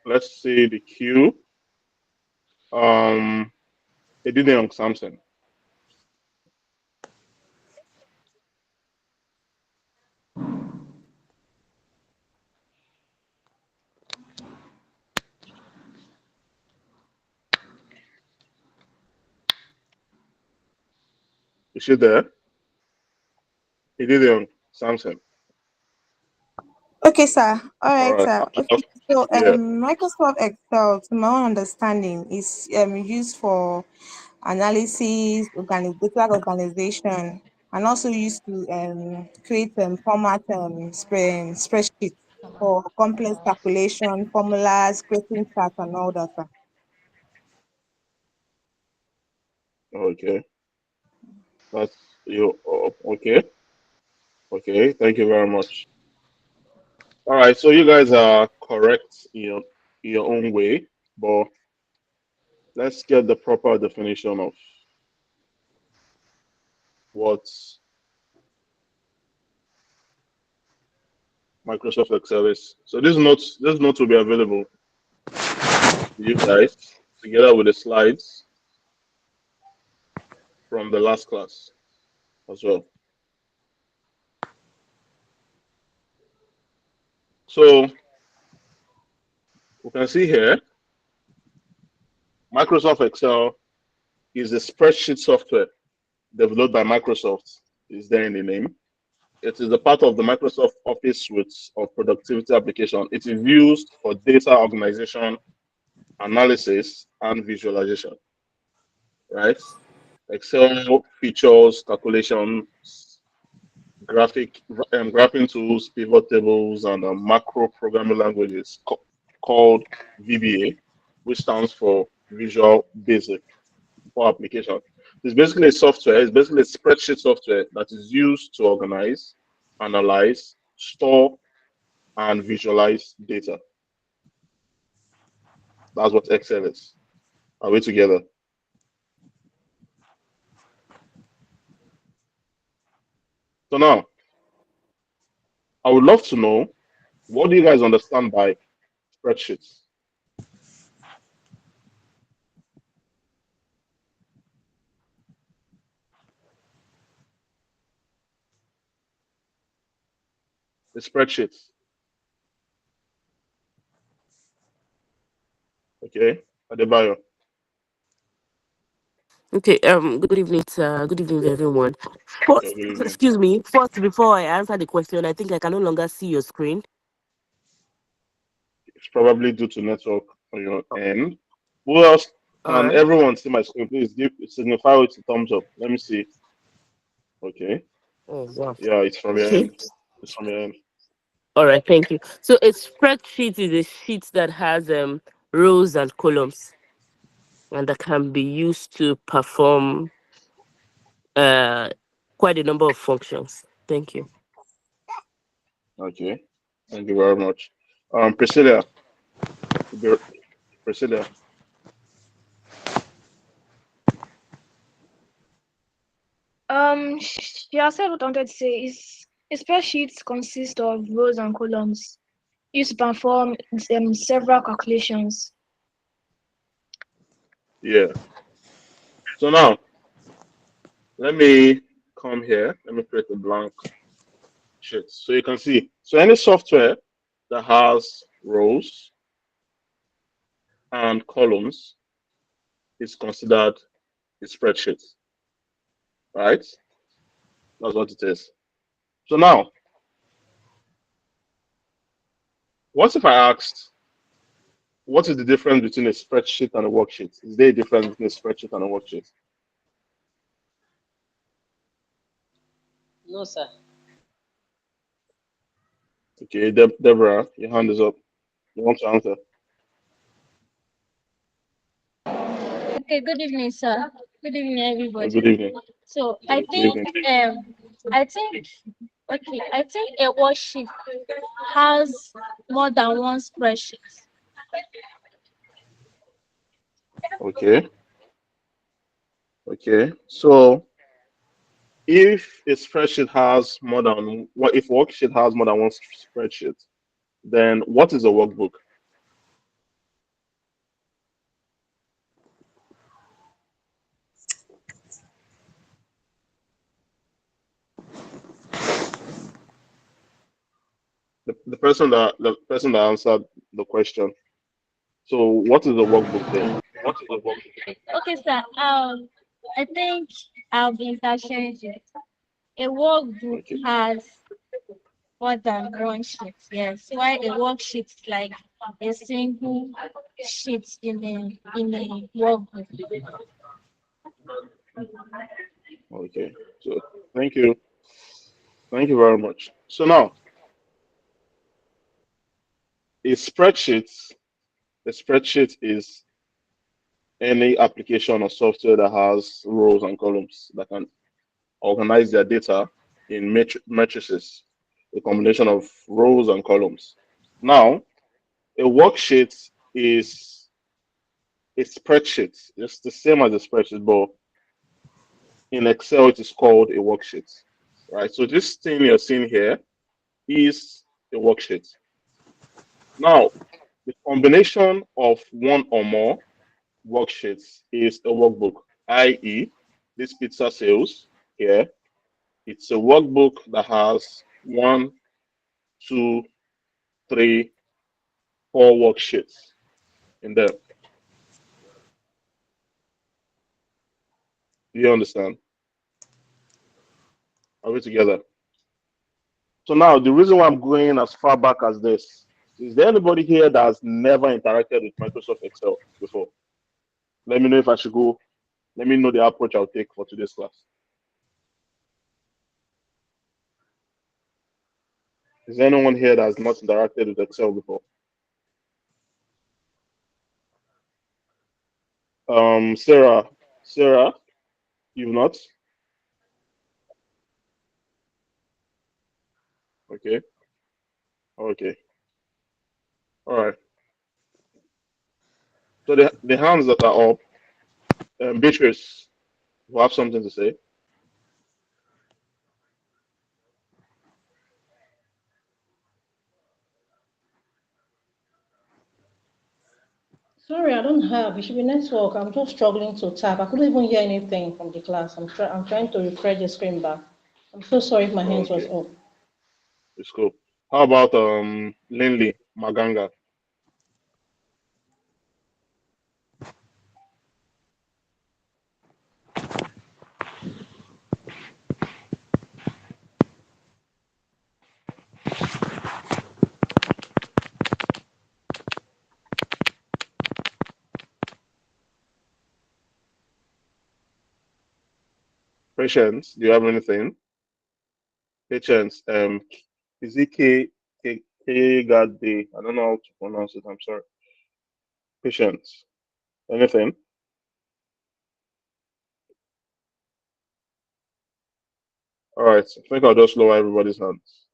let's say the Q. Um, Edideon Samson. Is she there? Edideon Samson. Okay, sir. All All right, right. sir. Okay, so Yeah. Microsoft Excel, to my own understanding, is used for analysis, data organization, and also used to create format spreadsheets for complex calculation, formulas, creating charts, and all that, sir. Okay. That's you. Okay. Okay. Thank you very much. All right. So you guys are correct in your own way, but let's get the proper definition of what Microsoft Excel is. So this note will be available to you guys together with the slides from the last class as well. So we can see here Microsoft Excel is a spreadsheet software developed by Microsoft, is there in the name. It is a part of the Microsoft Office suite of productivity application. It is used for data organization, analysis, and visualization, right? Excel features calculations, graphing tools, pivot tables, and macro programming languages called VBA, which stands for Visual Basic for Application. It's basically a software, it's basically a spreadsheet software that is used to organize, analyze, store, and visualize data. That's what Excel is. Are we together? So now, I would love to know, what do you guys understand by spreadsheets? The spreadsheets. Okay, Adebayo. Okay, good evening, sir. Good evening, everyone. Yeah, First, good evening. excuse me. First, before I answer the question, I think I can no longer see your screen. It's probably due to network on your end. Who else? All Can right. everyone see my screen? Please give signify with a thumbs up. Let me see. Okay. Oh, wow. Yeah, it's from your Okay. end. It's from your end. All right. Thank you. So, a spreadsheet is a sheet that has rows and columns, and that can be used to perform uh quite a number of functions. Thank you. Okay. Thank you very much. Priscilla. Priscilla. She has said what I wanted to say is a spreadsheet consists of rows and columns used to perform several calculations. Yeah. So now let me come here. Let me create a blank sheet. So you can see. So any software that has rows and columns is considered a spreadsheet, right? That's what it is. So now, what if I asked, what is the difference between a spreadsheet and a worksheet? Is there a difference between a spreadsheet and a worksheet? No, sir. Okay, Deborah, your hand is up. You want to answer? Okay, good evening, sir. Good evening, Good everybody. evening. So Good evening. I think, okay, I think a worksheet has more than one spreadsheet. Okay. Okay. So if a spreadsheet has more than what if worksheet has more than one spreadsheet, then what is a workbook? the person that answered the question. So what is the workbook there? Okay, sir. I think I'll be interchanged it. A workbook Okay. has more than one sheet. Yes, why a worksheet is like a single sheet in a workbook. Okay. So thank you. Thank you very much. So now a spreadsheet, a spreadsheet is any application or software that has rows and columns that can organize their data in matrices, a combination of rows and columns. Now, a worksheet is a spreadsheet. It's the same as a spreadsheet, but in Excel it is called a worksheet. Right? So this thing you're seeing here is a worksheet. Now, the combination of one or more worksheets is a workbook, i.e., this pizza sales here, it's a workbook that has one, two, three, four worksheets in there. Do you understand? Are we together? So now the reason why I'm going as far back as this is there anybody here that has never interacted with Microsoft Excel before? Let me know if I should go. Let me know the approach I'll take for today's class. Is there anyone here that has not interacted with Excel before? Sarah, you've not? Okay, okay, all right. So the hands that are up, Beatrice, you have something to say? Sorry, I don't have. It should be network. I'm just struggling to tap. I couldn't even hear anything from the class. I'm trying to refresh the screen back. I'm so sorry if my Oh, hands was okay, up. it's cool. How about Linley Maganga? Patience, do you have anything? Patience, is it Gade? I don't know how to pronounce it. I'm sorry. Patience, anything? All right, I think I'll just lower everybody's hands.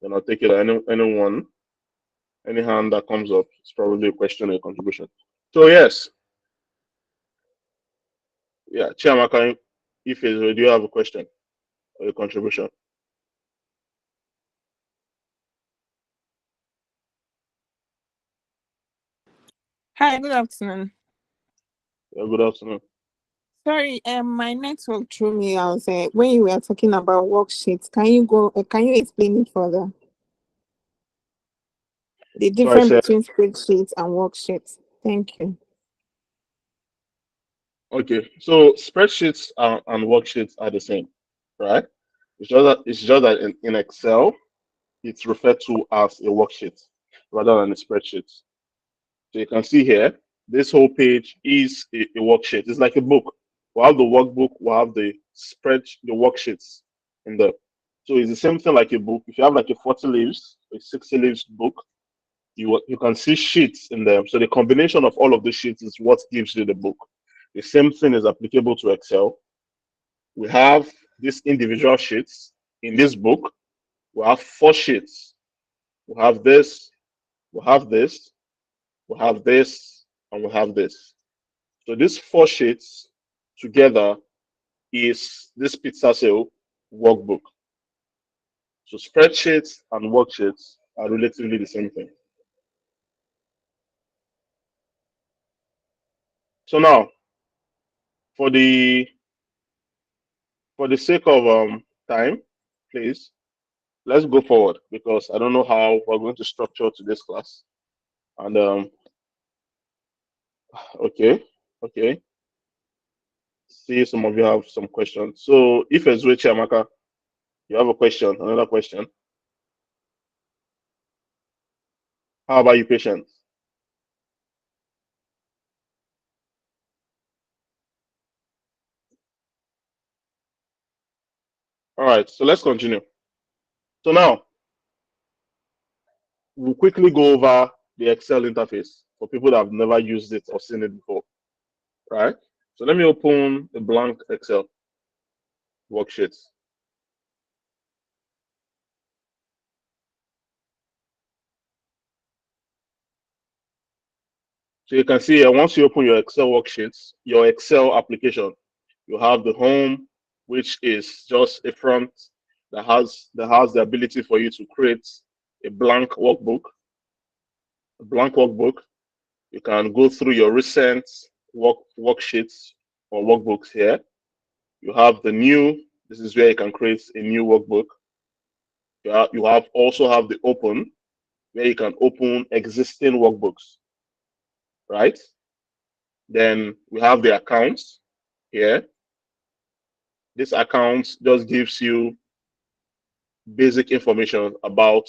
Then I'll take it. Anyone, any hand that comes up, it's probably a question or a contribution. So yes, yeah, Chiamaka, if do you have a question or a contribution? Hi, good afternoon. Yeah, good afternoon. Sorry, my network threw me out. When you were talking about worksheets, can you explain it further? The So I difference said, between spreadsheets and worksheets. Thank you. okay, so spreadsheets and worksheets are the same, right? It's just that in Excel, it's referred to as a worksheet rather than a spreadsheet. So you can see here, this whole page is a worksheet. It's like a book. We'll have the workbook, we'll have the worksheets in there. So it's the same thing like a book. If you have like a 40 leaves, a 60 leaves book, you can see sheets in them. So the combination of all of the sheets is what gives you the book. The same thing is applicable to Excel. We have these individual sheets in this book. We have four sheets. We have this, we have this, we have this, and we have this. So these four sheets together is this pizza sale workbook. So spreadsheets and worksheets are relatively the same thing. So now, for the for the sake of time, please, let's go forward because I don't know how we're going to structure today's class. And okay, okay. See, some of you have some questions. So if it's with Chiamaka, you have a question, another question. How about you, patient? All right, so let's continue. So now we'll quickly go over the Excel interface for people that have never used it or seen it before, right? So let me open a blank Excel worksheet. So you can see here, once you open your Excel worksheets, your Excel application, you have the home, which is just a front that has the ability for you to create a blank workbook. A blank workbook. You can go through your recent worksheets or workbooks here. You have the new. This is where you can create a new workbook. You also have the open, where you can open existing workbooks, right? Then we have the accounts here. This account just gives you basic information about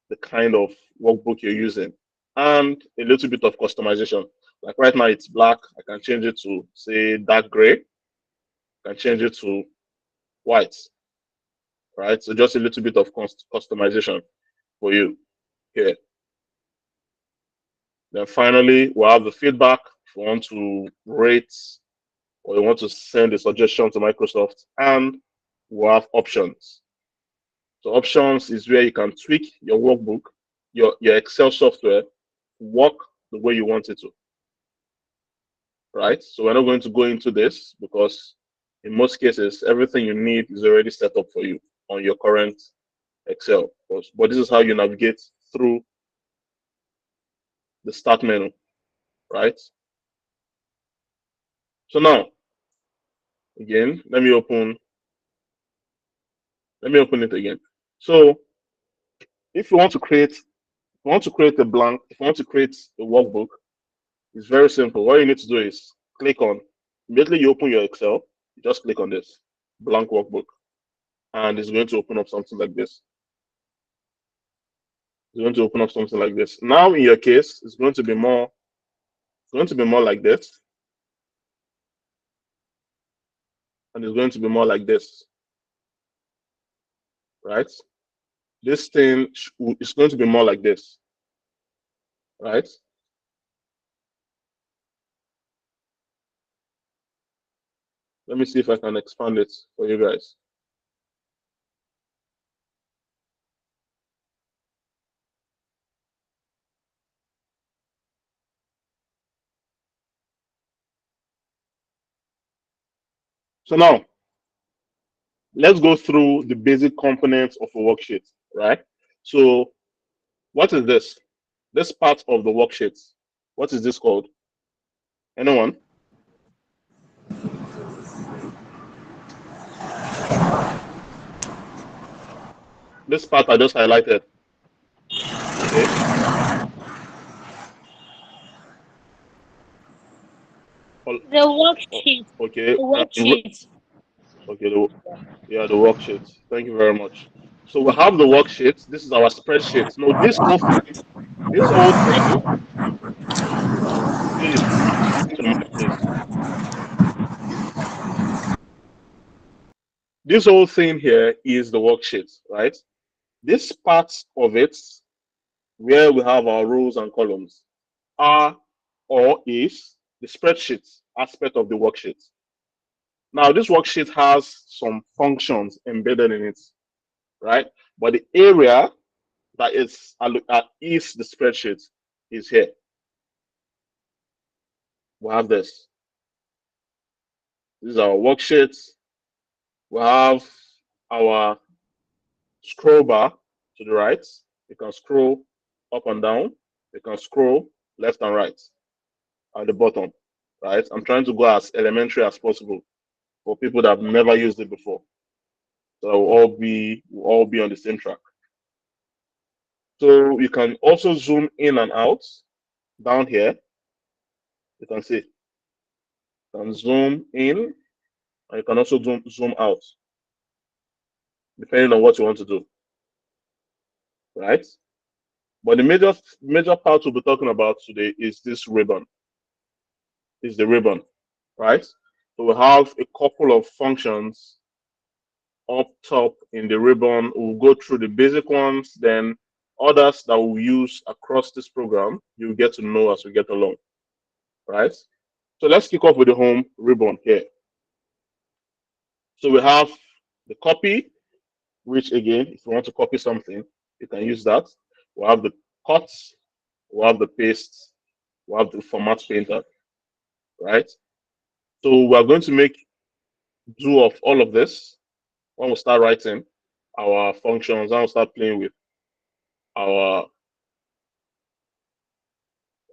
the kind of workbook you're using and a little bit of customization. Like right now, it's black. I can change it to, say, dark gray. I can change it to white, right? So just a little bit of customization for you here. Then finally, we'll have the feedback if you want to rate or you want to send a suggestion to Microsoft, and we'll have options. So options is where you can tweak your workbook, your Excel software, work the way you want it to, right? So we're not going to go into this because in most cases, everything you need is already set up for you on your current Excel. But this is how you navigate through the start menu, right? So now, again, let me open it again. So if you want to create if you want to create a workbook, it's very simple. What you need to do is click on, immediately you open your Excel, you just click on this blank workbook, and it's going to open up something like this. It's going to open up something like this. Now, in your case, it's going to be more like this, and it's going to be more like this, right? This thing is going to be more like this, right? Let me see if I can expand it for you guys. So now, let's go through the basic components of a worksheet, right? So what is this? This part of the worksheet, what is this called? Anyone? This part I just highlighted. Okay. The worksheet. Okay. The worksheet. Okay. The worksheet. Thank you very much. So we have the worksheet. This is our spreadsheet. Now this whole thing, please mute your mic, please. This whole thing here is the worksheet, right? This part of it, where we have our rows and columns, are or is the spreadsheet aspect of the worksheet. Now, this worksheet has some functions embedded in it, right? But the area that is the spreadsheet is here. We have this. This is our worksheet. We have our scroll bar to the right. You can scroll up and down. You can scroll left and right at the bottom, right? I'm trying to go as elementary as possible for people that have never used it before. So we'll all be on the same track. So you can also zoom in and out down here. You can see. You can zoom in and you can also zoom out, depending on what you want to do, right? But the major part we'll be talking about today is this ribbon. Is the ribbon, right? So we have a couple of functions up top in the ribbon. We'll go through the basic ones, then others that we'll use across this program, you'll get to know as we get along, right? So let's kick off with the home ribbon here. So we have the copy, which again, if you want to copy something, you can use that. We have the cuts, we have the paste, we have the format painter, right? So we're going to make do of all of this when we start writing our functions, and we'll start playing with our,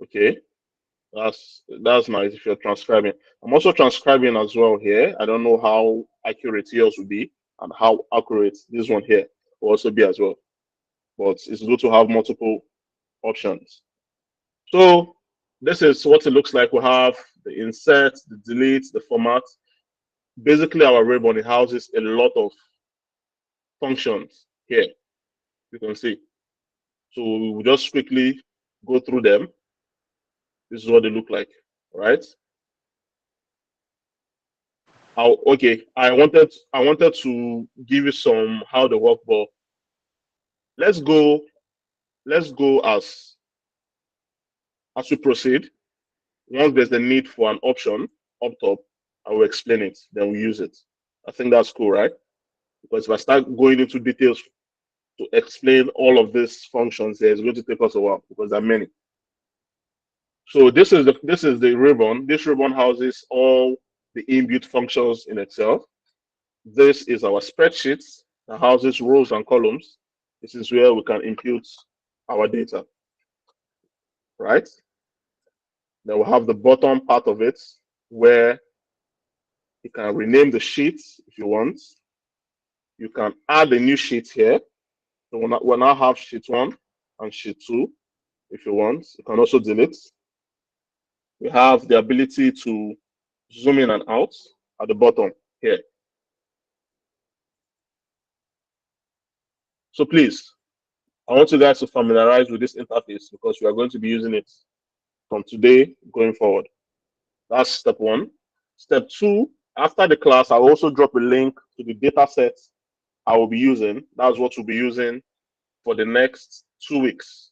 okay, that's nice if you're transcribing. I'm also transcribing as well here. I don't know how accurate yours will be and how accurate this one here will also be as well. But it's good to have multiple options. So this is what it looks like. We have the insert, the delete, the format. Basically, our ribbon, it houses a lot of functions here. You can see. So we will just quickly go through them. This is what they look like, right? Okay, I wanted to give you some how they work, but let's go as we proceed. Once there's a need for an option up top, I will explain it. Then we use it. I think that's cool, right? Because if I start going into details to explain all of these functions here, it's going to take us a while because there are many. So this is the ribbon. This ribbon houses all the inbuilt functions in Excel. This is our spreadsheet that houses rows and columns. This is where we can input our data, right? Then we have the bottom part of it where you can rename the sheet if you want. You can add a new sheet here. So we'll now have sheet 1 and sheet 2 if you want. You can also delete. We have the ability to zoom in and out at the bottom here. So please, I want you guys to familiarize with this interface because we are going to be using it from today going forward. That's step 1. Step 2, after the class, I'll also drop a link to the data set I will be using. That's what we'll be using for the next 2 weeks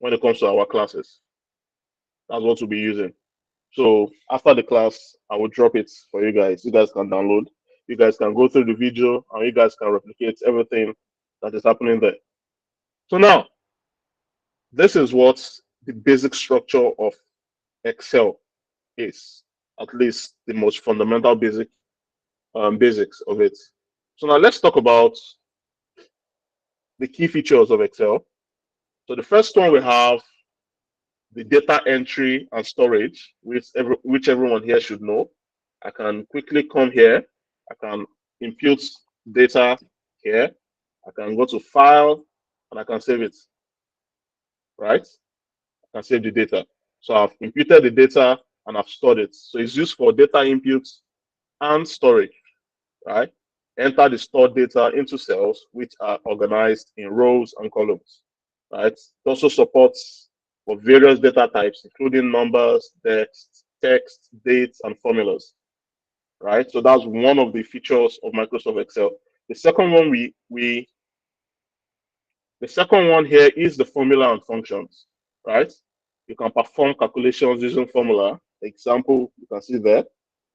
when it comes to our classes. That's what we'll be using. So after the class, I will drop it for you guys. You guys can download. You guys can go through the video and you guys can replicate everything that is happening there. So now, this is what the basic structure of Excel is, at least the most fundamental basics of it. So now let's talk about the key features of Excel. So the first one we have the data entry and storage, which everyone here should know. I can quickly come here. I can impute data here. I can go to file and I can save it, right? I can save the data. So I've imputed the data and I've stored it. So it's used for data input and storage, right? Enter the stored data into cells which are organized in rows and columns, right? It also supports for various data types, including numbers, text, dates, and formulas, right? So that's one of the features of Microsoft Excel. The second one the second one here is the formula and functions, right? You can perform calculations using formula. Example, you can see there.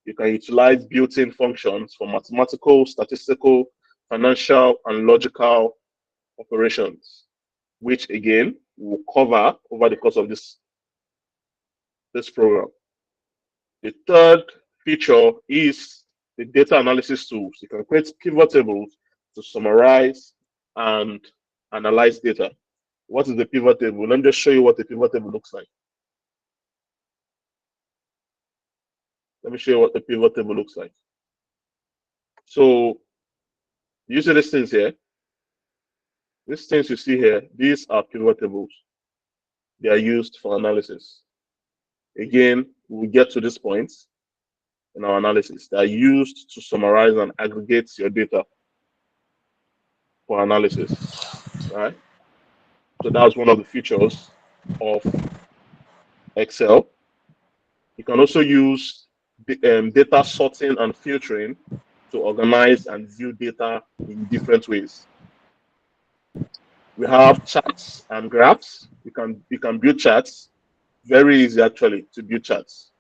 You can utilize built-in functions for mathematical, statistical, financial, and logical operations, which again we'll cover over the course of this program. The third feature is the data analysis tools. You can create pivot tables to summarize and analyze data. What is the pivot table? Let me just show you what the pivot table looks like. Let me show you what the pivot table looks like. So, you see these things here. These things you see here, these are pivot tables. They are used for analysis. Again, we'll get to this point in our analysis. They are used to summarize and aggregate your data for analysis, right? So that's one of the features of Excel. You can also use data sorting and filtering to organize and view data in different ways. We have charts and graphs. You can build charts. Very easy actually to build charts.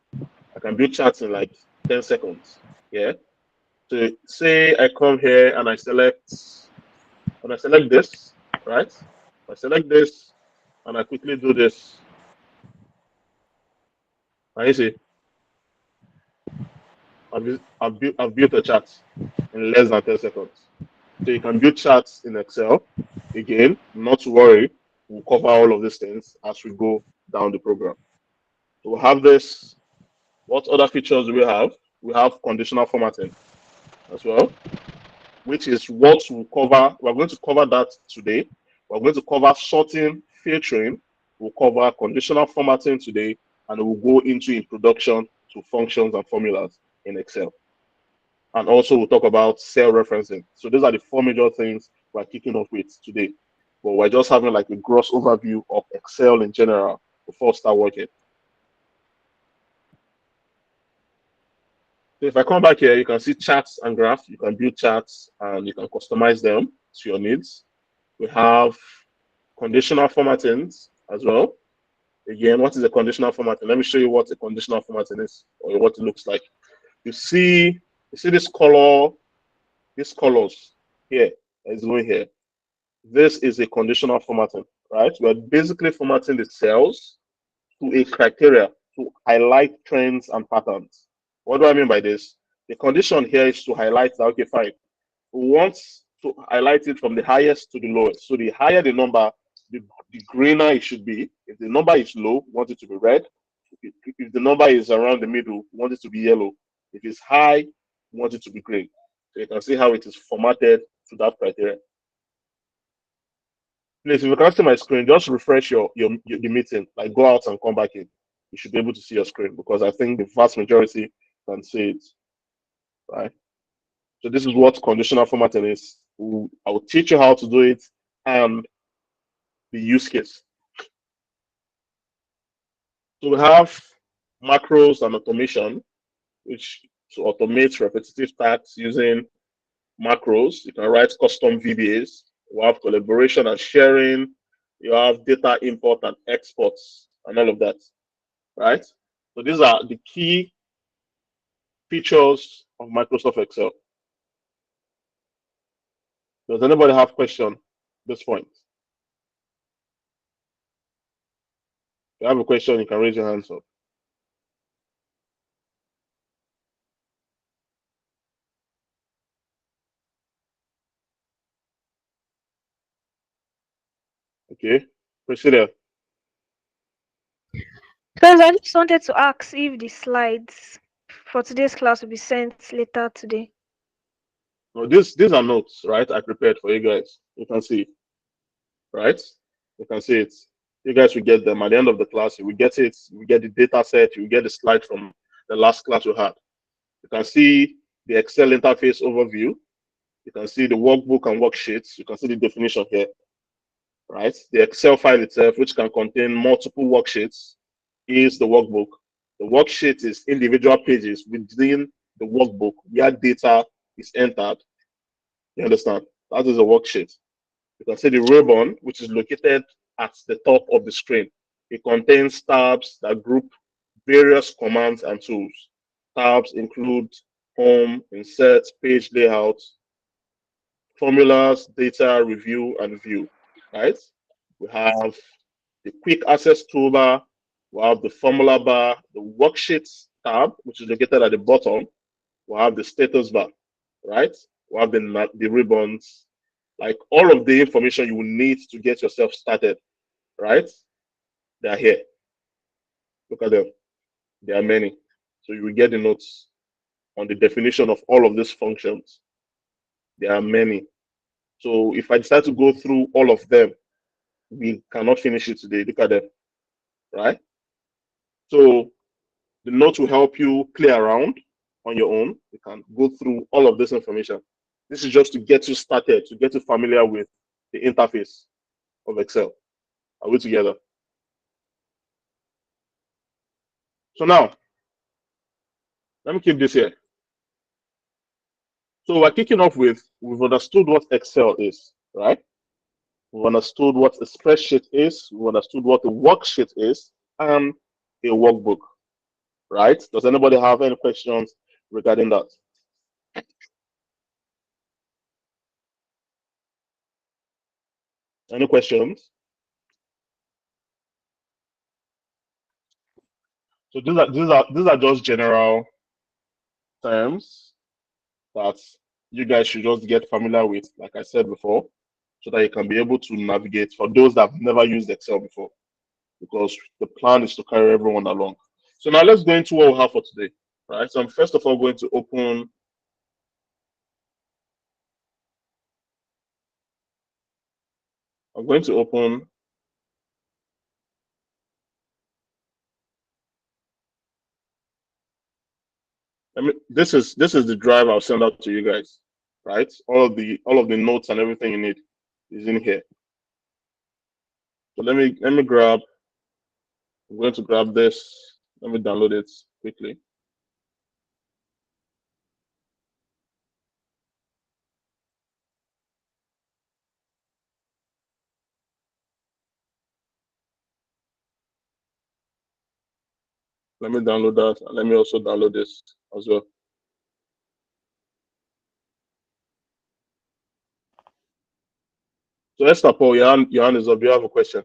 I can build charts in like 10 seconds. Yeah. So say I come here and I select this, right? I select this and I quickly do this. And you see, I've built a chart in less than 10 seconds. So you can build charts in Excel. Again, not to worry, we'll cover all of these things as we go down the program. So we'll have this. What other features do we have? We have conditional formatting as well, which is what we'll cover. We're going to cover that today. We're going to cover sorting, filtering. We'll cover conditional formatting today, and we'll go into introduction to functions and formulas in Excel. And also we'll talk about cell referencing. So these are the four major things we're kicking off with today. But we're just having like a gross overview of Excel in general before we start working. So if I come back here, you can see charts and graphs. You can build charts and you can customize them to your needs. We have conditional formattings as well. Again, what is a conditional formatting? Let me show you what a conditional formatting is or what it looks like. You see this color, these colors here is going here. This is a conditional formatting, right? We're basically formatting the cells to a criteria to highlight trends and patterns. What do I mean by this? The condition here is to highlight that, okay, fine. We want to highlight it from the highest to the lowest. So the higher the number, the greener it should be. If the number is low, we want it to be red. If the number is around the middle, we want it to be yellow. If it's high, we want it to be green. So you can see how it is formatted to that criteria. Please, if you can see my screen, just refresh your the meeting. Like go out and come back in. You should be able to see your screen because I think the vast majority can see it. Right. So this is what conditional formatting is. I will teach you how to do it and the use case. So we have macros and automation, which to automate repetitive tasks using macros. You can write custom VBAs. We have collaboration and sharing. You have data import and exports and all of that, right? So these are the key features of Microsoft Excel. Does anybody have question at this point? If you have a question, you can raise your hands up. Okay, Priscilla. Because I just wanted to ask if the slides for today's class will be sent later today. No, these are notes, right? I prepared for you guys. You can see, right? You can see it. You guys will get them at the end of the class. You will get it. You will get the data set. You will get the slide from the last class we had. You can see the Excel interface overview. You can see the workbook and worksheets. You can see the definition here, right? The Excel file itself, which can contain multiple worksheets, is the workbook. The worksheet is individual pages within the workbook where data is entered. You understand? That is a worksheet. You can see the ribbon, which is located at the top of the screen. It contains tabs that group various commands and tools. Tabs include home, insert, page layout, formulas, data, review, and view, right? We have the quick access toolbar. We have the formula bar, the worksheets tab, which is located at the bottom. We have the status bar, right? We have the ribbons, like all of the information you will need to get yourself started, right? They are here. Look at them. There are many. So you will get the notes on the definition of all of these functions. There are many. So if I decide to go through all of them, we cannot finish it today. Look at them, right? So the notes will help you play around on your own. You can go through all of this information. This is just to get you started, to get you familiar with the interface of Excel. Are we together? So now, let me keep this here. So we're kicking off with, we've understood what Excel is, right? We've understood what a spreadsheet is. We've understood what a worksheet is and a workbook, right? Does anybody have any questions regarding that? Any questions? So these are just general terms that you guys should just get familiar with, like I said before, so that you can be able to navigate for those that have never used Excel before, because the plan is to carry everyone along. So now let's go into what we have for today, right? So I'm first of all going to open. I'm going to open. This is the drive I'll send out to you guys, right? All of the notes and everything you need is in here. So let me grab. I'm going to grab this. Let me download it quickly. Let me download that, and let me also download this as well. So Esther Paul, your hand is up. Do you have a question?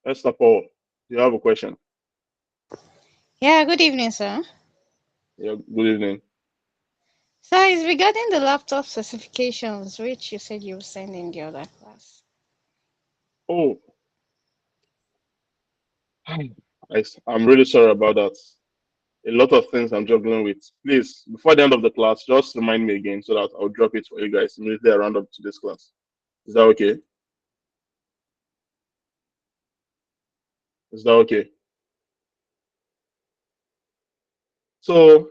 Esther Paul, do you have a question? Yeah, good evening, sir. Yeah, good evening. So it's regarding the laptop specifications, which you said you were sending in the other class. Oh, I'm really sorry about that. A lot of things I'm juggling with. Please, before the end of the class, just remind me again so that I'll drop it for you guys immediately I round up to this class. Is that okay? Is that okay? So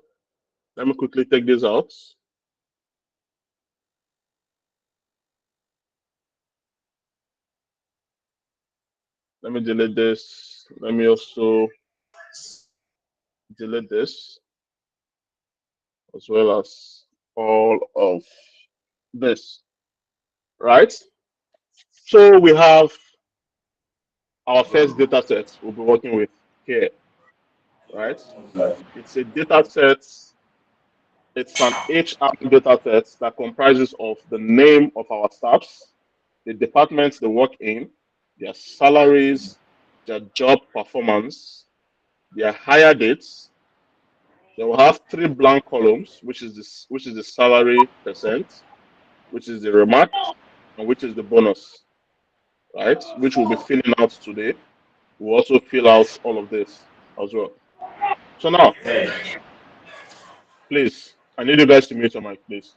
let me quickly take this out. Let me delete this. Let me also delete this, as well as all of this, right? So we have our first data set we'll be working with here, right? It's a data set, it's an HR data set that comprises of the name of our staffs, the departments they work in, their salaries, their job performance, their hire dates. They will have three blank columns, which is the salary percent, which is the remark, and which is the bonus, right? Which we'll be filling out today. We'll also fill out all of this as well. So now, please, I need you guys to mute your mic, please.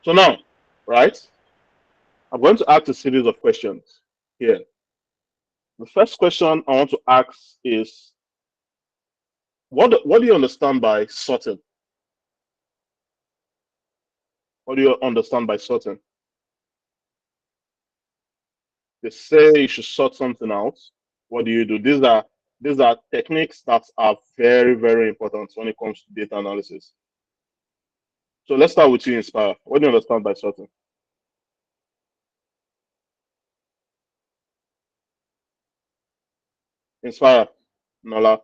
So now, right, I'm going to ask a series of questions here. The first question I want to ask is, what do you understand by sorting? What do you understand by sorting? They say you should sort something out. What do you do? These are techniques that are very, very important when it comes to data analysis. So let's start with you, Inspire. What do you understand by sorting? Inspire, Nola.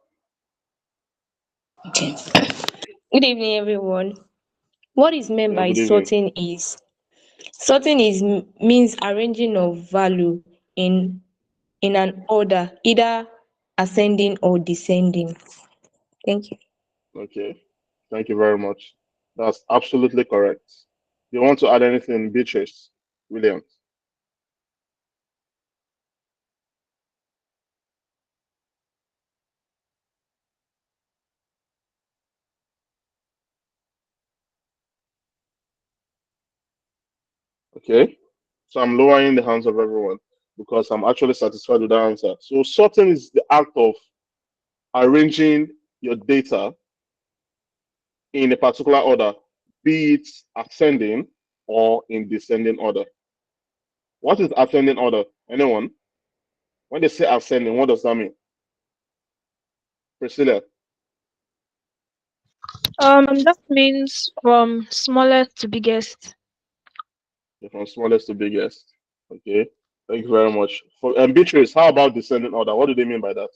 Okay. Good evening, everyone. What is meant Yeah, by good evening. sorting is means arranging of value in an order, either ascending or descending. Thank you. Okay. Thank you very much. That's absolutely correct. You want to add anything, Beatrice? Williams? Okay. So I'm lowering the hands of everyone because I'm actually satisfied with that answer. So sorting is the act of arranging your data in a particular order, be it ascending or in descending order. What is ascending order? Anyone? When they say ascending, what does that mean? Priscilla, That means from smallest to biggest. from smallest to biggest. Okay. Thank you very much. For Beatrice, how about descending order? What do they mean by that?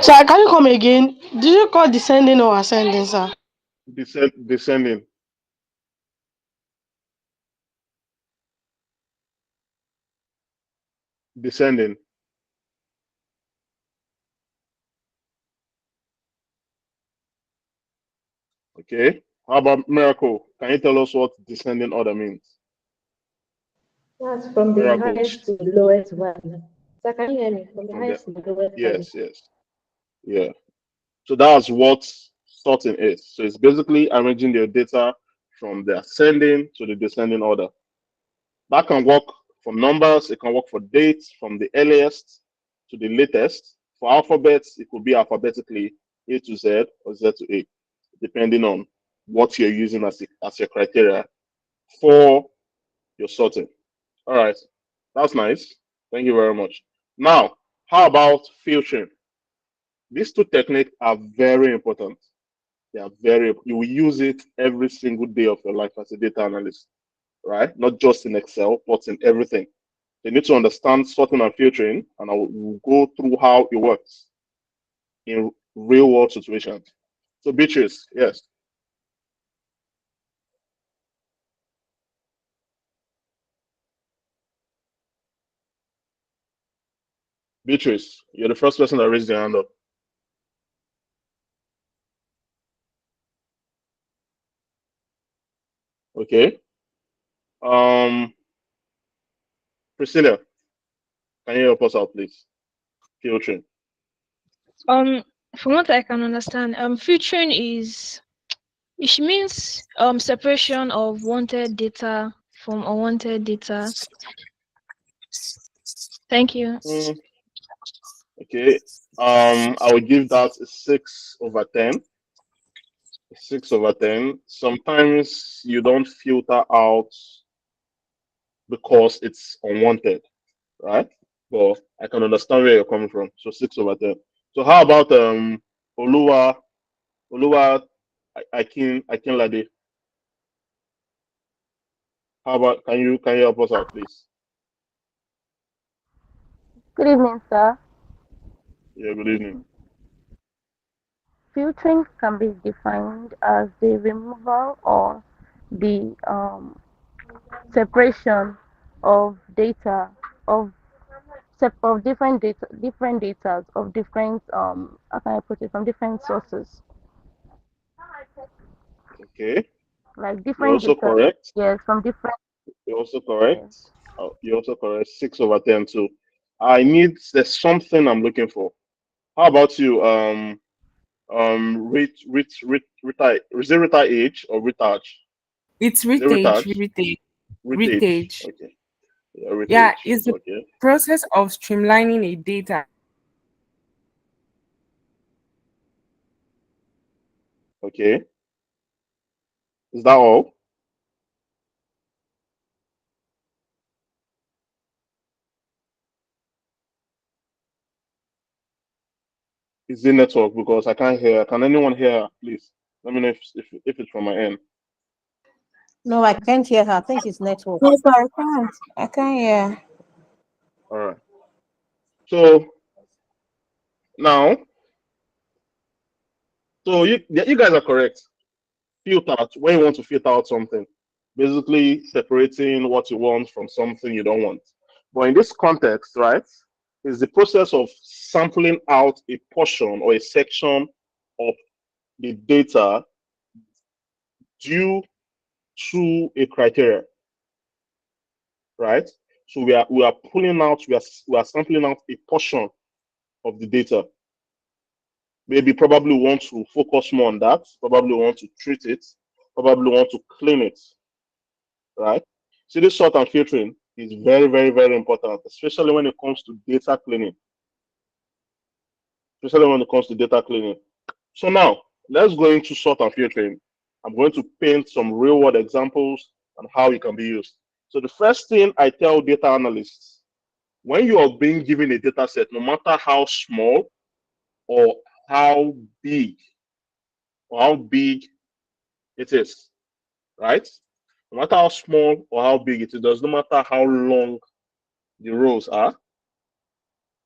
So can you come again? Did you call descending or ascending, sir? Descending. Descending. Okay. How about miracle? Can you tell us what descending order means? That's from the Miracle. highest to the lowest value. So can you hear me? From the From the highest to the lowest value. yes, yes. Yeah. So that's what sorting is. So it's basically arranging your data from the ascending to the descending order. That can work for numbers, it can work for dates from the earliest to the latest. For alphabets, it could be alphabetically A to Z or Z to A, depending on what you're using as your criteria for your sorting. All right, that's nice. Thank you very much. Now, how about filtering? These two techniques are very important. They are very, you will use it every single day of your life as a data analyst, right? Not just in Excel, but in everything. They need to understand sorting and filtering, and I will go through how it works in real world situations. So, Beatrice, yes, Beatrice, you're the first person that raised your hand up. Okay. Um, Priscilla, can you help us out, please? Filtering. Um, from what I can understand, filtering is it means separation of wanted data from unwanted data. Thank you. Okay. I would give that a 6/10. 6/10. Sometimes you don't filter out because it's unwanted, right? But I can understand where you're coming from. So 6/10. So how about Oluwa Akinlade? How about can you help us out, please? Good evening, sir. Yeah, good evening. Filtering can be defined as the removal or the separation of data of of different data of different how can I put it, from different sources, Okay. like You're different also data. correct. Yes, from different. You're also Yes. correct. You're also correct. 6/10 too. There's something I'm looking for. How about you? Retire. Is it retire age or retouch? It's Is it retail, retouch? retail. Retail. Okay. Yeah, Yeah, retail. it's the Okay. process of streamlining a data. Okay. Is that all? Is it network? Because I can't hear. Can anyone hear? Please let me know if it's from my end. No, I can't hear her. I think it's network. Yes, I can't. I can't hear. All right. So now, so you guys are correct. Filter out when you want to filter out something, basically separating what you want from something you don't want. But in this context, right, is the process of sampling out a portion or a section of the data due to a criteria, right? So we are pulling out, we are sampling out a portion of the data. maybe probably want to focus more on that, probably want to treat it, probably want to clean it, right? So this sort and filtering is very, very, very important, especially when it comes to data cleaning. Especially when it comes to data cleaning. So now let's go into sort and filtering. I'm going to paint some real world examples and how it can be used. So the first thing I tell data analysts, when you are being given a data set, no matter how small or how big how big it is, right? No matter how small or how big it is, does not matter how long the rows are,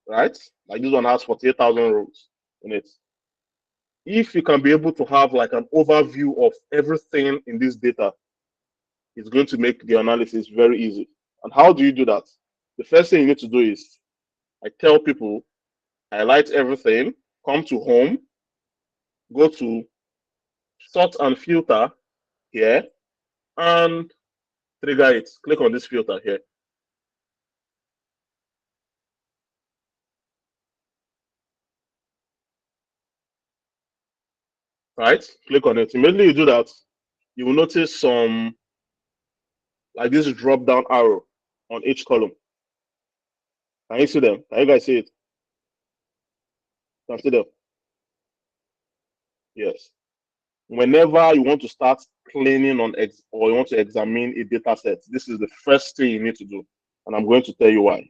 right? Like this one has 48,000 rows in it. If you can be able to have like an overview of everything in this data, it's going to make the analysis very easy. And how do you do that? The first thing you need to do is I tell people, highlight everything, come to home, go to sort and filter here, and trigger it. Click on this filter here. Right? Click on it. Immediately you do that, you will notice some like this drop down arrow on each column. Can you see them? Can you guys see it? Can you see them? Yes. Whenever you want to start cleaning on or you want to examine a data set, this is the first thing you need to do. And I'm going to tell you why.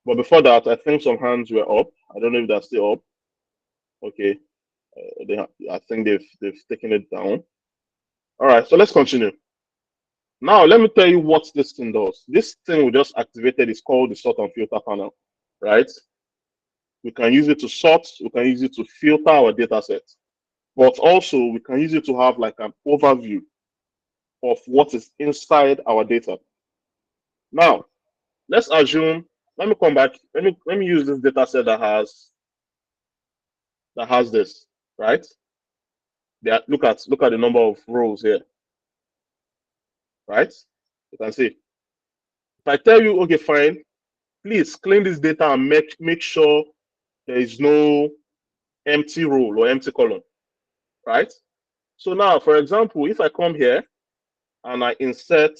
But before that, I think some hands were up. I don't know if they're still up. Okay. I think they've taken it down. All right, so let's continue. Now, let me tell you what this thing does. This thing we just activated is called the sort and filter panel, right? We can use it to sort, we can use it to filter our data set, but also we can use it to have like an overview of what is inside our data. Now, let's assume, let me come back, let me use this data set that has this, right? Look at the number of rows here, right? You can see. If I tell you, okay, fine, please clean this data and make sure there is no empty row or empty column, right? So now, for example, if I come here and I insert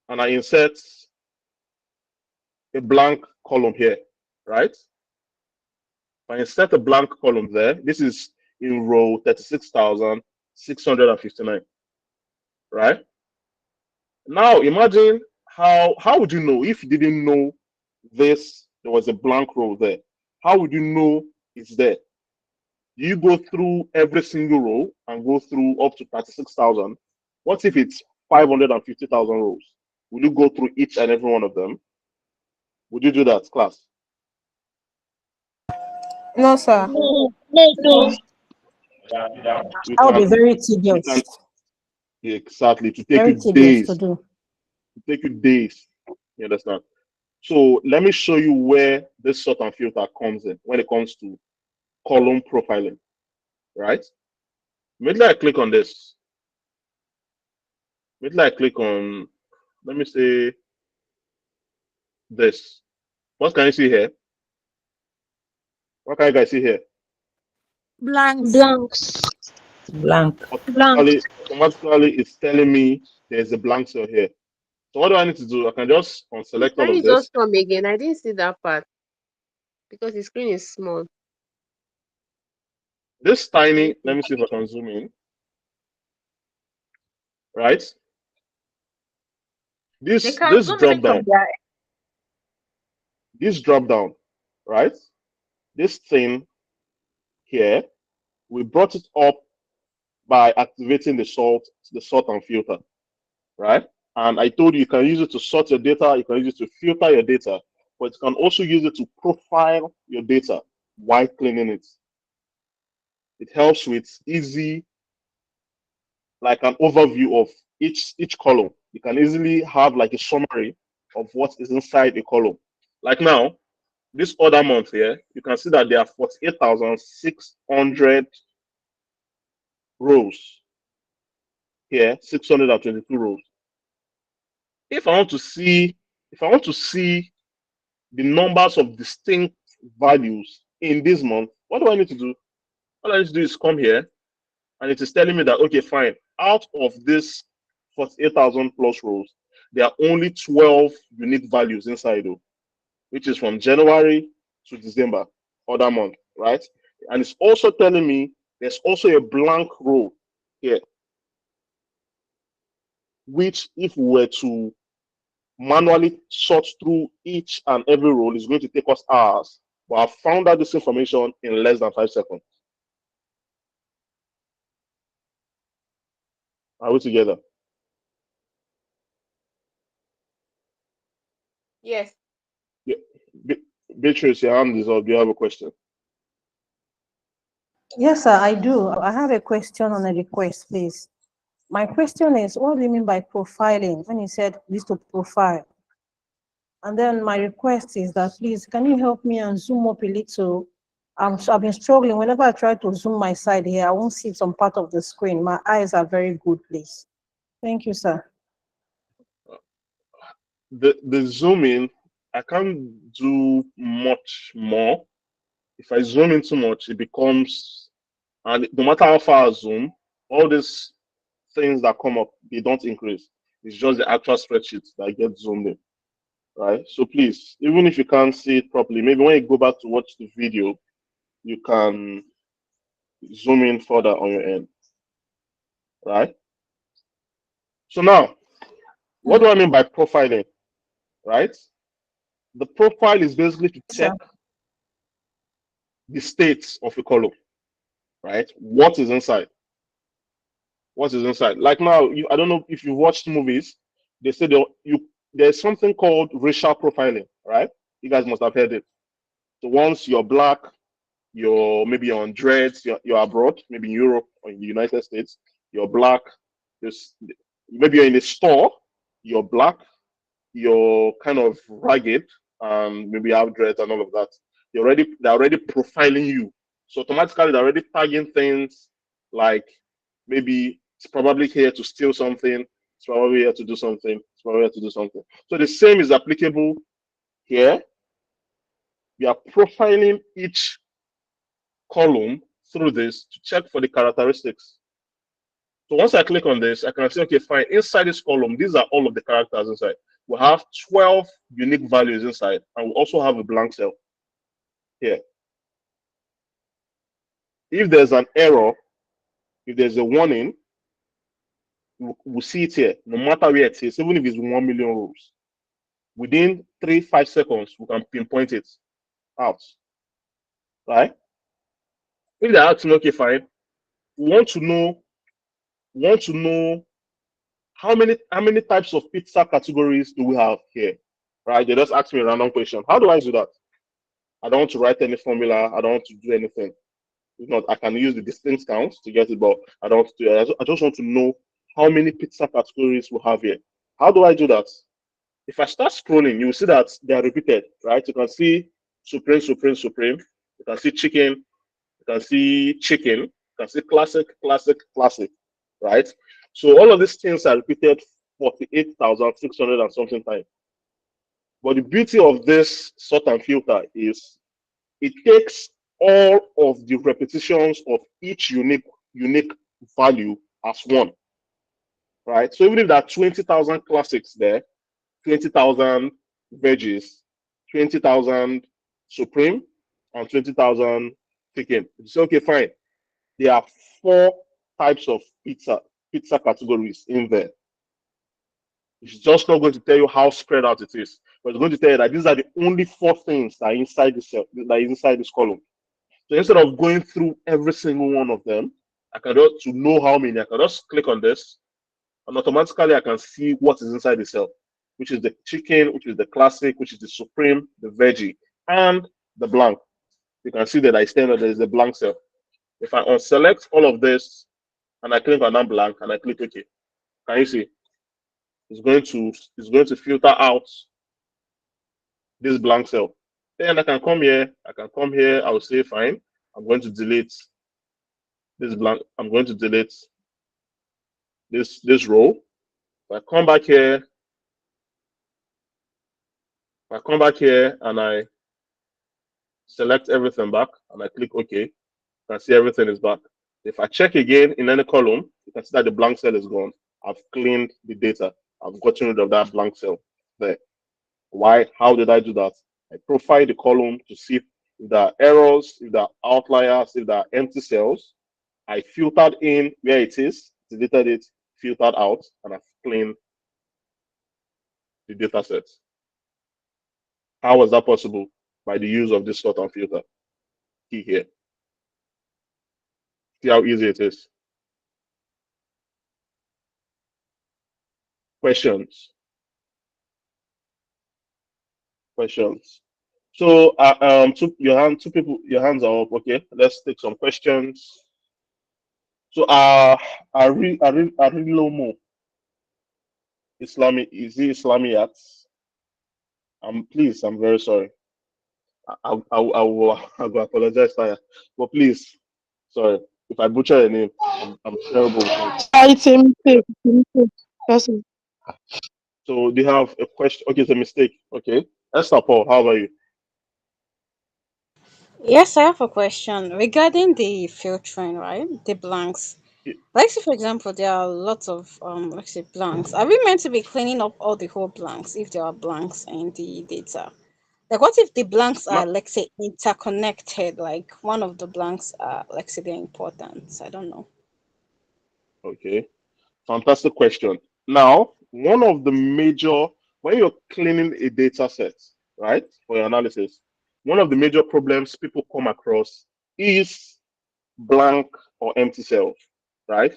a blank column here, right? If I insert a blank column there, this is in row 36,659, right? Now imagine how would you know if you didn't know there was a blank row there? How would you know it's there? You go through every single row and go through up to 36,000. What if it's 550,000 rows? Will you go through each and every one of them? Would you do that, class? No, sir. No, no, no. You That would be can, very you tedious. can exactly to take Very you tedious to days. do. To take you days. You understand? So let me show you where this sort and filter comes in when it comes to column profiling, right? Immediately I click on this. Immediately I click on, let me say this. What can you see here? What can you guys see here? Blanks. Blanks. Blank. Blanks. Automatically, it's telling me there's a blank cell here. So what do I need to do? I can just Please, unselect can all of you just this. come again? I didn't see that part because the screen is small. This tiny, Thank let you. me see if I can zoom in, right? They This can this zoom in drop from down, their this drop down, right? This thing here, we brought it up by activating the sort and filter, right? And I told you can use it to sort your data, you can use it to filter your data, but you can also use it to profile your data while cleaning it. It helps with easy, like an overview of each column. You can easily have like a summary of what is inside a column. Like now, this other month here, you can see that there are 48,600 rows here, 622 rows. If I want to see the numbers of distinct values in this month, what do I need to do? All I need to do is come here, and it is telling me that, okay, fine, out of this 48,000 plus rows, there are only 12 unique values inside, though, which is from January to December, other month, right? And it's also telling me there's also a blank row here, which if we were to manually sort through each and every row is going to take us hours. But I found out this information in less than 5 seconds. Are we together? Yes. Yeah. Beatrice, your hand is up. Do you have a question? Yes, sir, I do. I have a question on a request, please. My question is, what do you mean by profiling when you said list of profile? And then my request is that, please, can you help me and zoom up a little? I've been struggling. Whenever I try to zoom my side here, I won't see some part of the screen. My eyes are very good, please. Thank you, sir. The zooming, I can't do much more. If I zoom in too much, it becomes, and no matter how far I zoom, all these things that come up, they don't increase. It's just the actual spreadsheet that gets zoomed in, right? So please, even if you can't see it properly, maybe when you go back to watch the video, you can zoom in further on your end, right? So now, what do I mean by profiling, right? The profile is basically to Yes, check sir. the states of a column, right? What is inside? What is inside? Like now, I don't know if you watched movies. They say there's something called racial profiling, right? You guys must have heard it. So once you're black, maybe you're on dreads, you're abroad, maybe in Europe or in the United States, you're black. There's, maybe you're in a store, you're black, you're kind of ragged, maybe you have dreads and all of that. They're already profiling you. So automatically they're already tagging things like maybe it's probably here to steal something, it's probably here to do something, it's probably here to do something. So the same is applicable here. We are profiling each column through this to check for the characteristics. So once I click on this, I can say, okay, fine. Inside this column, these are all of the characters inside. We have 12 unique values inside, and we also have a blank cell here. If there's an error, if there's a warning, we'll see it here, no matter where it is, even if it's 1 million rows. Within 3-5 seconds, we can pinpoint it out, right? If they ask me, okay, fine, we want to know how many types of pizza categories do we have here, right? They just ask me a random question. How do I do that? I don't want to write any formula. I don't want to do anything. If not, I can use the distance count to get it, but I don't want to do it. I just want to know how many pizza categories we have here. How do I do that? If I start scrolling, you will see that they are repeated, right? You can see supreme, supreme, supreme. You can see chicken. You can see chicken. You can see classic, classic, classic, right? So all of these things are repeated 48,600 and something times. But the beauty of this sort and filter is it takes all of the repetitions of each unique value as one, right? So even if there are 20,000 classics there, 20,000 veggies, 20,000 supreme, and 20,000 chicken, you say, okay, fine. There are 4 types of pizza categories in there. It's just not going to tell you how spread out it is, but it's going to tell you that these are the only 4 things that are inside this cell, that is inside this column. So instead of going through every single one of them, I can just, to know how many, I can just click on this, and automatically I can see what is inside the cell, which is the chicken, which is the classic, which is the supreme, the veggie, and the blank. You can see that I stand there is a blank cell. If I unselect all of this and I click on that blank and I click OK, can you see? It's going to filter out this blank cell. Then I can come here, I will say fine. I'm going to delete this blank. I'm going to delete this row. If I come back here, I come back here and I select everything back and I click OK. You can see everything is back. If I check again in any column, you can see that the blank cell is gone. I've cleaned the data. I've gotten rid of that blank cell there. Why? How did I do that? I profile the column to see if there are errors, if there are outliers, if there are empty cells. I filtered in where it is, deleted it, filtered out, and I've cleaned the data set. How was that possible? By the use of this sort and filter key here. See how easy it is. Questions? Questions? So, two people, your hands are up. Okay, let's take some questions. So, Arilomo, Islamic, is he Islamiyat? Please, I'm very sorry. I will apologize, Taya. But please, sorry if I butcher your name. I'm terrible with names. It's a mistake. It's a mistake. Person. So they have a question. Okay, it's a mistake. Okay, Esther Paul, how about you? Yes, I have a question regarding the filtering, right? The blanks. Like, say, for example, there are lots of let's say blanks. Are we meant to be cleaning up all the whole blanks if there are blanks in the data? Like, what if the blanks are, No. let's say, interconnected? Like, one of the blanks are, let's say, they're important. I don't know. Okay, fantastic question. Now, one of the major when you're cleaning a data set, right, for your analysis, one of the major problems people come across is blank or empty cells, right?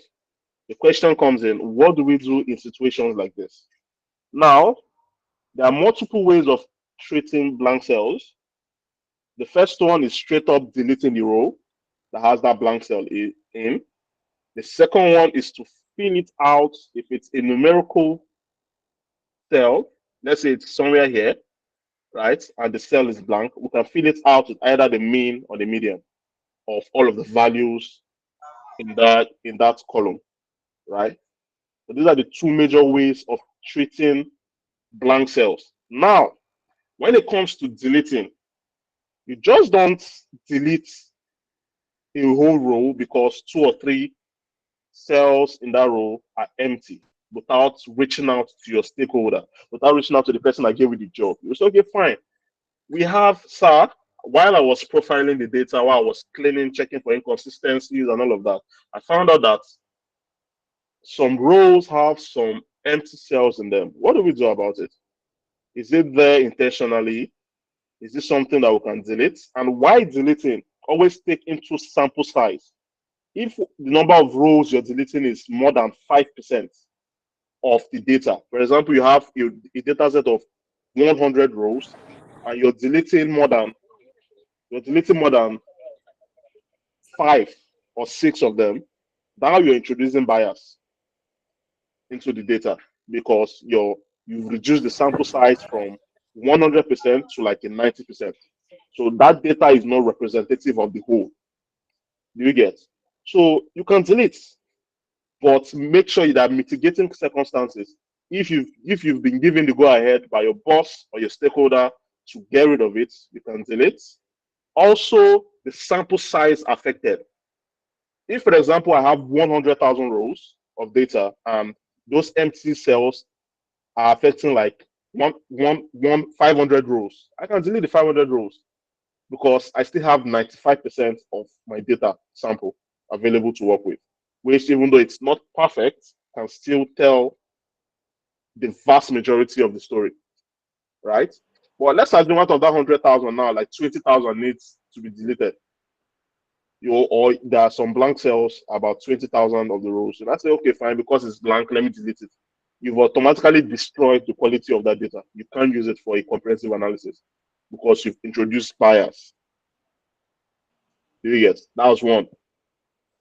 The question comes in, what do we do in situations like this? Now, there are multiple ways of treating blank cells. The first one is straight up deleting the row that has that blank cell in. The second one is to fill it out if it's a numerical cell. Let's say it's somewhere here, right? And the cell is blank. We can fill it out with either the mean or the median of all of the values in that column, right? So these are the two major ways of treating blank cells. Now, when it comes to deleting, you just don't delete a whole row because two or three cells in that row are empty without reaching out to your stakeholder, without reaching out to the person that gave you the job. You say, okay, fine. We have, sir, while I was profiling the data, while I was cleaning, checking for inconsistencies and all of that, I found out that some rows have some empty cells in them. What do we do about it? Is it there intentionally? Is this something that we can delete? And why deleting? Always take into sample size. If the number of rows you're deleting is more than 5% of the data, for example, you have a data set of 100 rows and you're deleting more than 5 or 6 of them, now you're introducing bias into the data because you've reduced the sample size from 100% to like a 90%. So that data is not representative of the whole. Do you get? So you can delete, but make sure that mitigating circumstances. If you've been given the go ahead by your boss or your stakeholder to get rid of it, you can delete. Also, the sample size affected. If, for example, I have 100,000 rows of data and those empty cells are affecting like 500 rows, I can delete the 500 rows because I still have 95% of my data sample available to work with, which, even though it's not perfect, can still tell the vast majority of the story, right? But let's assume out of that 100,000 now, like 20,000 needs to be deleted. Or there are some blank cells, about 20,000 of the rows. So that's okay, fine, because it's blank, let me delete it. You've automatically destroyed the quality of that data. You can't use it for a comprehensive analysis because you've introduced bias. Do you get? That was one.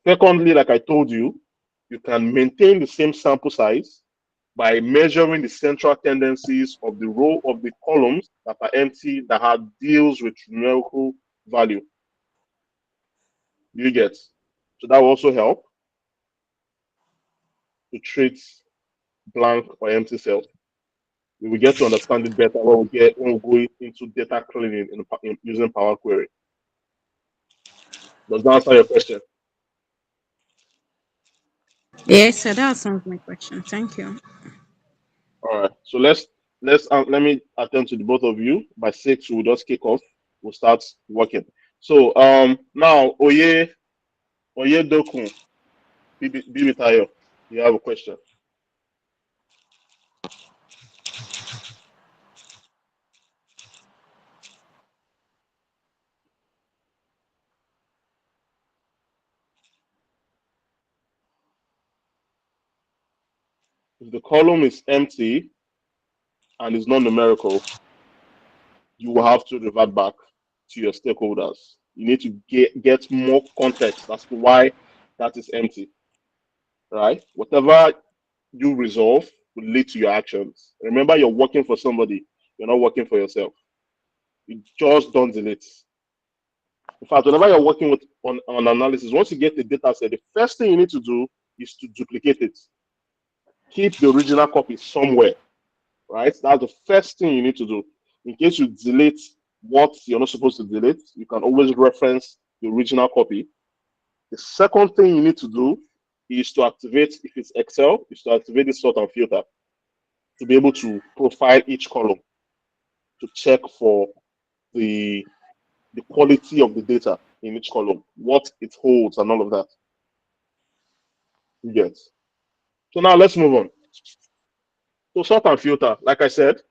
Secondly, like I told you, you can maintain the same sample size by measuring the central tendencies of the row of the columns that are empty that have deals with numerical value. Do you get? So that will also help to treat blank or empty cells. We will get to understand it better when we go into data cleaning in using Power Query. Does that answer your question? Yes, so that answers my question. Thank you. All right. So let me attend to the both of you. By 6, we'll just kick off. We'll start working. So now Oye Dokun Bibitayo, you have a question. If the column is empty and is not numerical, you will have to revert back to your stakeholders. You need to get more context as to why that is empty, right? Whatever you resolve will lead to your actions. Remember, you're working for somebody, you're not working for yourself. You just don't delete. In fact, whenever you're working on analysis, once you get the data set, the first thing you need to do is to duplicate it. Keep the original copy somewhere, right? That's the first thing you need to do. In case you delete what you're not supposed to delete, you can always reference the original copy. The second thing you need to do is to activate, if it's Excel, is to activate the sort and filter to be able to profile each column to check for the quality of the data in each column, what it holds, and all of that. You get. So now let's move on. So sort and filter, like I said,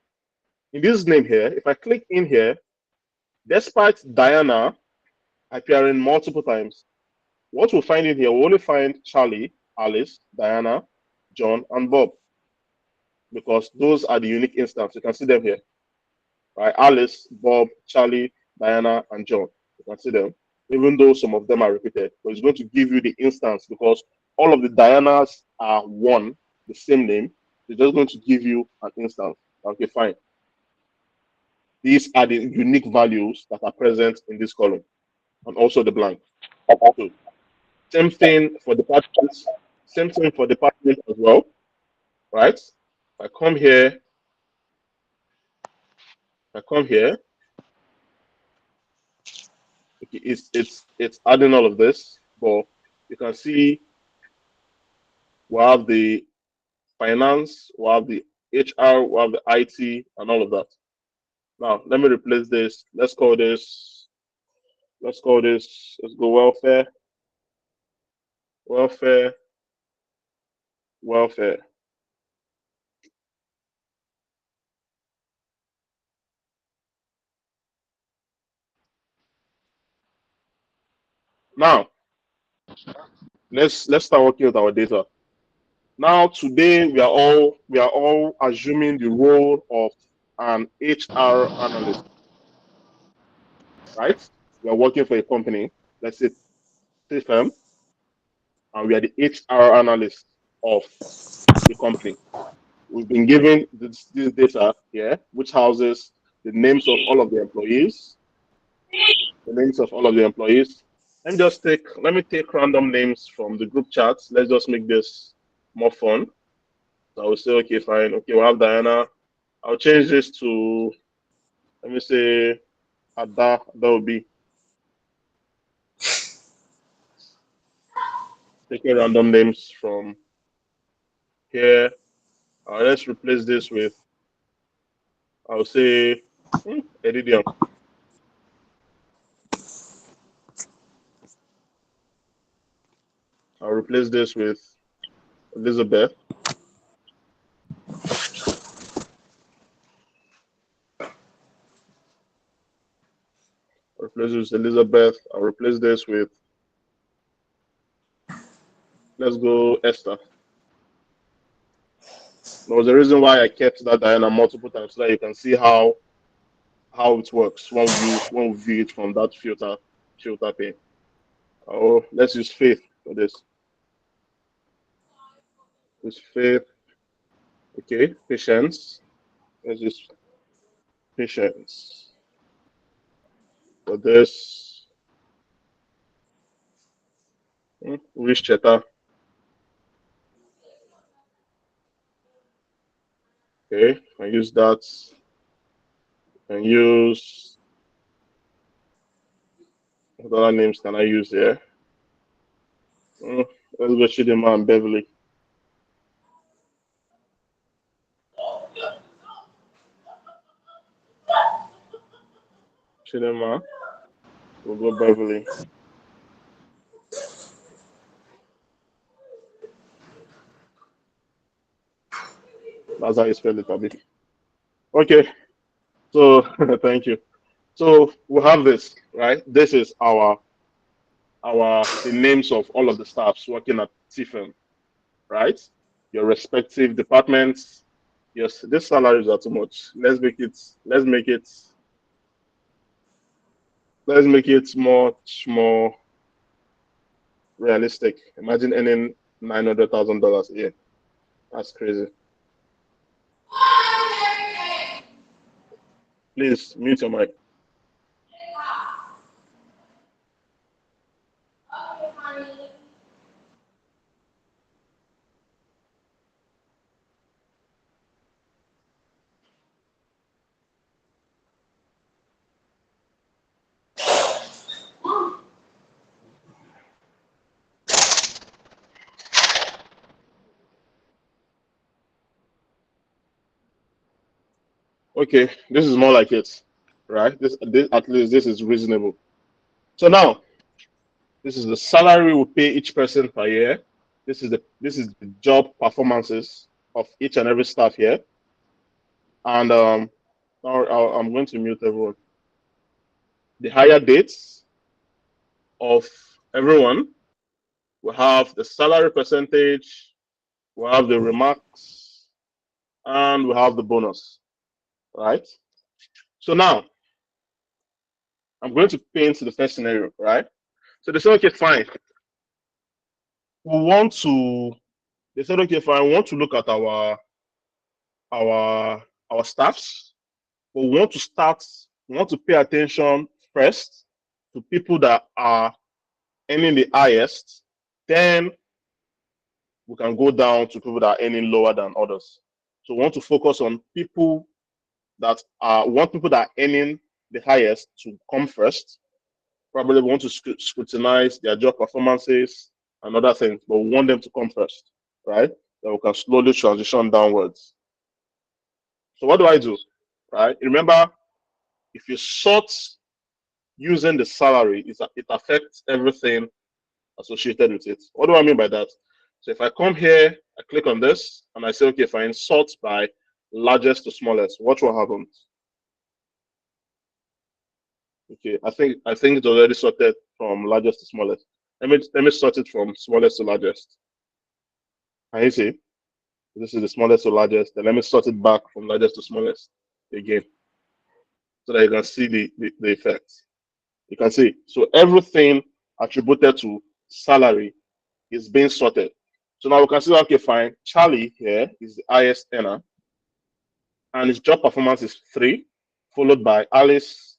in this name here, if I click in here, despite Diana appearing multiple times, what we'll find in here, we'll only find Charlie, Alice, Diana, John, and Bob, because those are the unique instances. You can see them here, right? Alice, Bob, Charlie, Diana, and John. You can see them, even though some of them are repeated. But it's going to give you the instance because all of the Dianas are one, the same name. It's just going to give you an instance. Okay, fine. These are the unique values that are present in this column, and also the blank. So same thing for departments, same thing for department as well, right? I come here, okay, it's adding all of this, but you can see we have the finance, we have the HR, we have the IT, and all of that. Now let me replace this. Let's go welfare, welfare, welfare. Now let's start working with our data. Now today we are all assuming the role of an HR analyst, right? We are working for a company, let's say TEFEM, and we are the HR analyst of the company. We've been given this data here, which houses the names of all of the employees, the names of all of the employees. Let me take random names from the group chats. Let's just make this more fun. So I will say, okay, fine. Okay, we'll have Diana. I'll change this to, let me say, Ada. That will be taking random names from here. Let's replace this with, I'll say, Edidium. I'll replace this with Elizabeth. I'll replace this with Elizabeth. I'll replace this with, let's go, Esther. There was a reason why I kept that Diana multiple times so that you can see how it works when we view it from that filter pane. Oh, let's use Faith for this. Use Faith. Okay, patience. Let's use patience for this. Wish Cheta. Okay, I use that and use what other names can I use here? Mm, let's go Chidima and Beverly. Chidima, we'll go Beverly. That's how you spell it, Abi. Okay, so thank you. So we have this, right? This is our the names of all of the staffs working at TEFEM, right? Your respective departments. Yes, these salaries are too much. Let's make it much more realistic. Imagine earning $900,000 a year. That's crazy. Please mute your mic. Okay, this is more like it, right? This at least this is reasonable. So now this is the salary we pay each person per year. This is the job performances of each and every staff here. And now I'm going to mute everyone. The higher dates of everyone. We have the salary percentage. We have the remarks, and we have the bonus. Right. So now I'm going to paint the first scenario. Right. So they say, okay, fine. We want to. They said, okay, fine. We want to look at our our staffs, but we want to start. We want to pay attention first to people that are earning the highest. Then we can go down to people that are earning lower than others. So we want to focus on people that are we want people that are earning the highest to come first. Probably we want to scrutinize their job performances and other things, but we want them to come first, right? Then we can slowly transition downwards. So what do I do? Right? Remember, if you sort using the salary, it affects everything associated with it. What do I mean by that? So if I come here, I click on this, and I say, okay, fine, sort by largest to smallest. Watch what happens. Okay, I think it's already sorted from largest to smallest. Let me sort it from smallest to largest. Can you see? This is the smallest to largest. Then let me sort it back from largest to smallest again, so that you can see the effect. You can see. So everything attributed to salary is being sorted. So now we can see, okay, fine. Charlie here is the highest earner, and his job performance is 3, followed by Alice,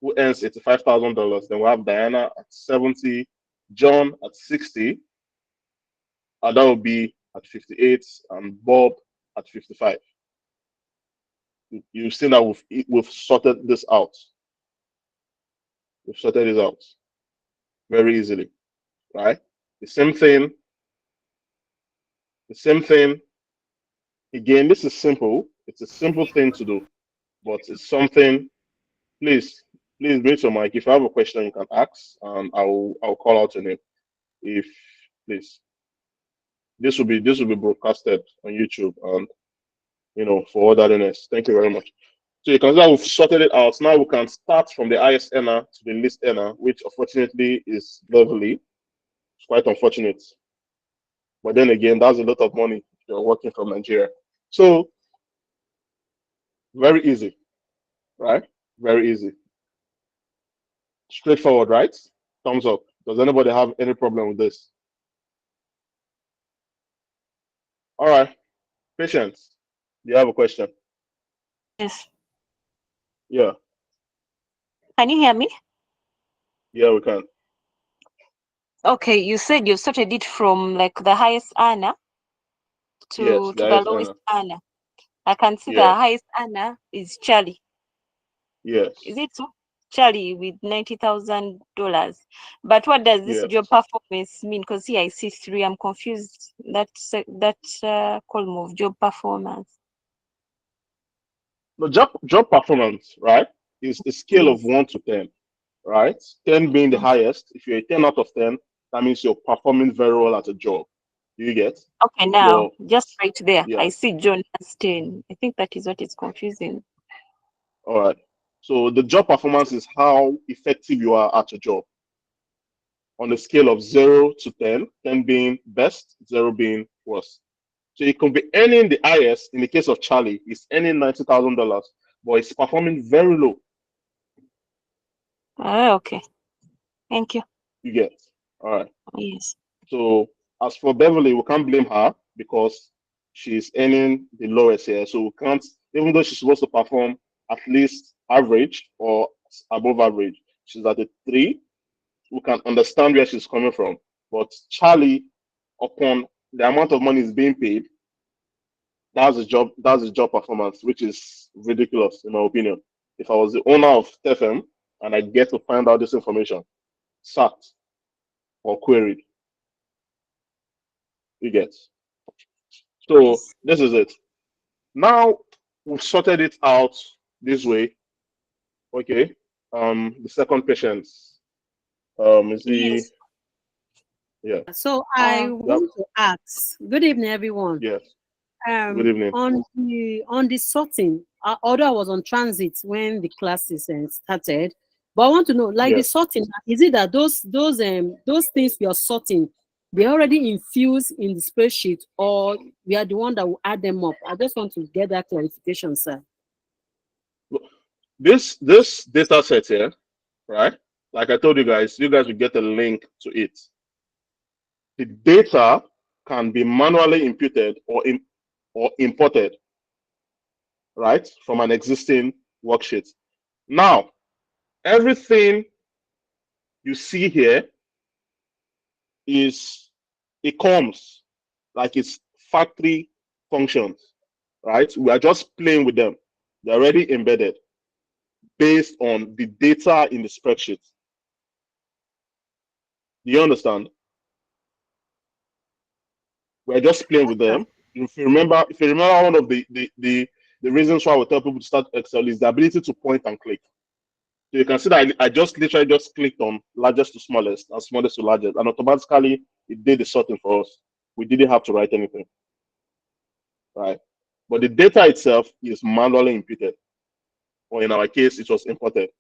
who earns $85,000. Then we have Diana at 70, John at 60, Ada will be at 58, and Bob at 55. You've seen that we've sorted this out. We've sorted this out very easily, right? The same thing. The same thing. Again, this is simple. It's a simple thing to do, but it's something. Please, please mute your mic. If you have a question, you can ask, and I'll call out your name. If please, this will be broadcasted on YouTube and for otherness. Thank you very much. So you can see that we've sorted it out. Now we can start from the highest earner to the least earner, which unfortunately is Beverly. It's quite unfortunate. But then again, that's a lot of money if you're working from Nigeria. So very easy, right? Very easy. Straightforward, right? Thumbs up. Does anybody have any problem with this? All right. Patience. Do you have a question? Yes. Yeah. Can you hear me? Yeah, we can. Okay, you said you sorted it from like the highest earner Yes, to the the highest lowest earner. earner. I can see the Yes. highest earner is Charlie. Yes. Is it so? Charlie with $90,000. But what does this Yes. job performance mean? Because here I see three. I'm confused. That column of job performance. The job performance, right, is a scale of Yes. 1 to 10, right? 10 being the highest. If you're a 10 out of 10, that means you're performing very well at a job. You get? Okay, now Your just right there, yeah. I see John has 10. I think that is what is confusing. All right. So the job performance is how effective you are at your job on a scale of 0 to 10, 10 being best, 0 being worst. So it could be earning the highest. In the case of Charlie, he's earning $90,000, but he's performing very low. Okay. Thank you. You get? All right. Yes. So as for Beverly, we can't blame her because she's earning the lowest here. So we can't, even though she's supposed to perform at least average or above average, she's at a 3. We can understand where she's coming from. But Charlie, upon the amount of money is being paid, that's his job performance, which is ridiculous in my opinion. If I was the owner of TEFEM and I get to find out this information, sacked or queried, you get. So Yes. this is it. Now we've sorted it out this way. Okay. The second patient. Is he? Yes. Yeah. So I Yep. want to ask, good evening, everyone. Yes. Good evening. On the sorting, although I was on transit when the classes started, but I want to know, like the Yes. sorting, is it that those things you're sorting, they already infused in the spreadsheet, or we are the one that will add them up? I just want to get that clarification, sir. This data set here, right? Like I told you guys will get a link to it. The data can be manually imputed or imported, right, from an existing worksheet. Now, everything you see here it comes like it's factory functions, right? We are just playing with them. They're already embedded based on the data in the spreadsheet. Do you understand? We're just playing with them. If you remember one of the reasons why we tell people to start Excel is the ability to point and click. So you can see that I just literally just clicked on largest to smallest and smallest to largest, and automatically it did the sorting for us. We didn't have to write anything, right? But the data itself is manually imputed, or in our case, it was imported.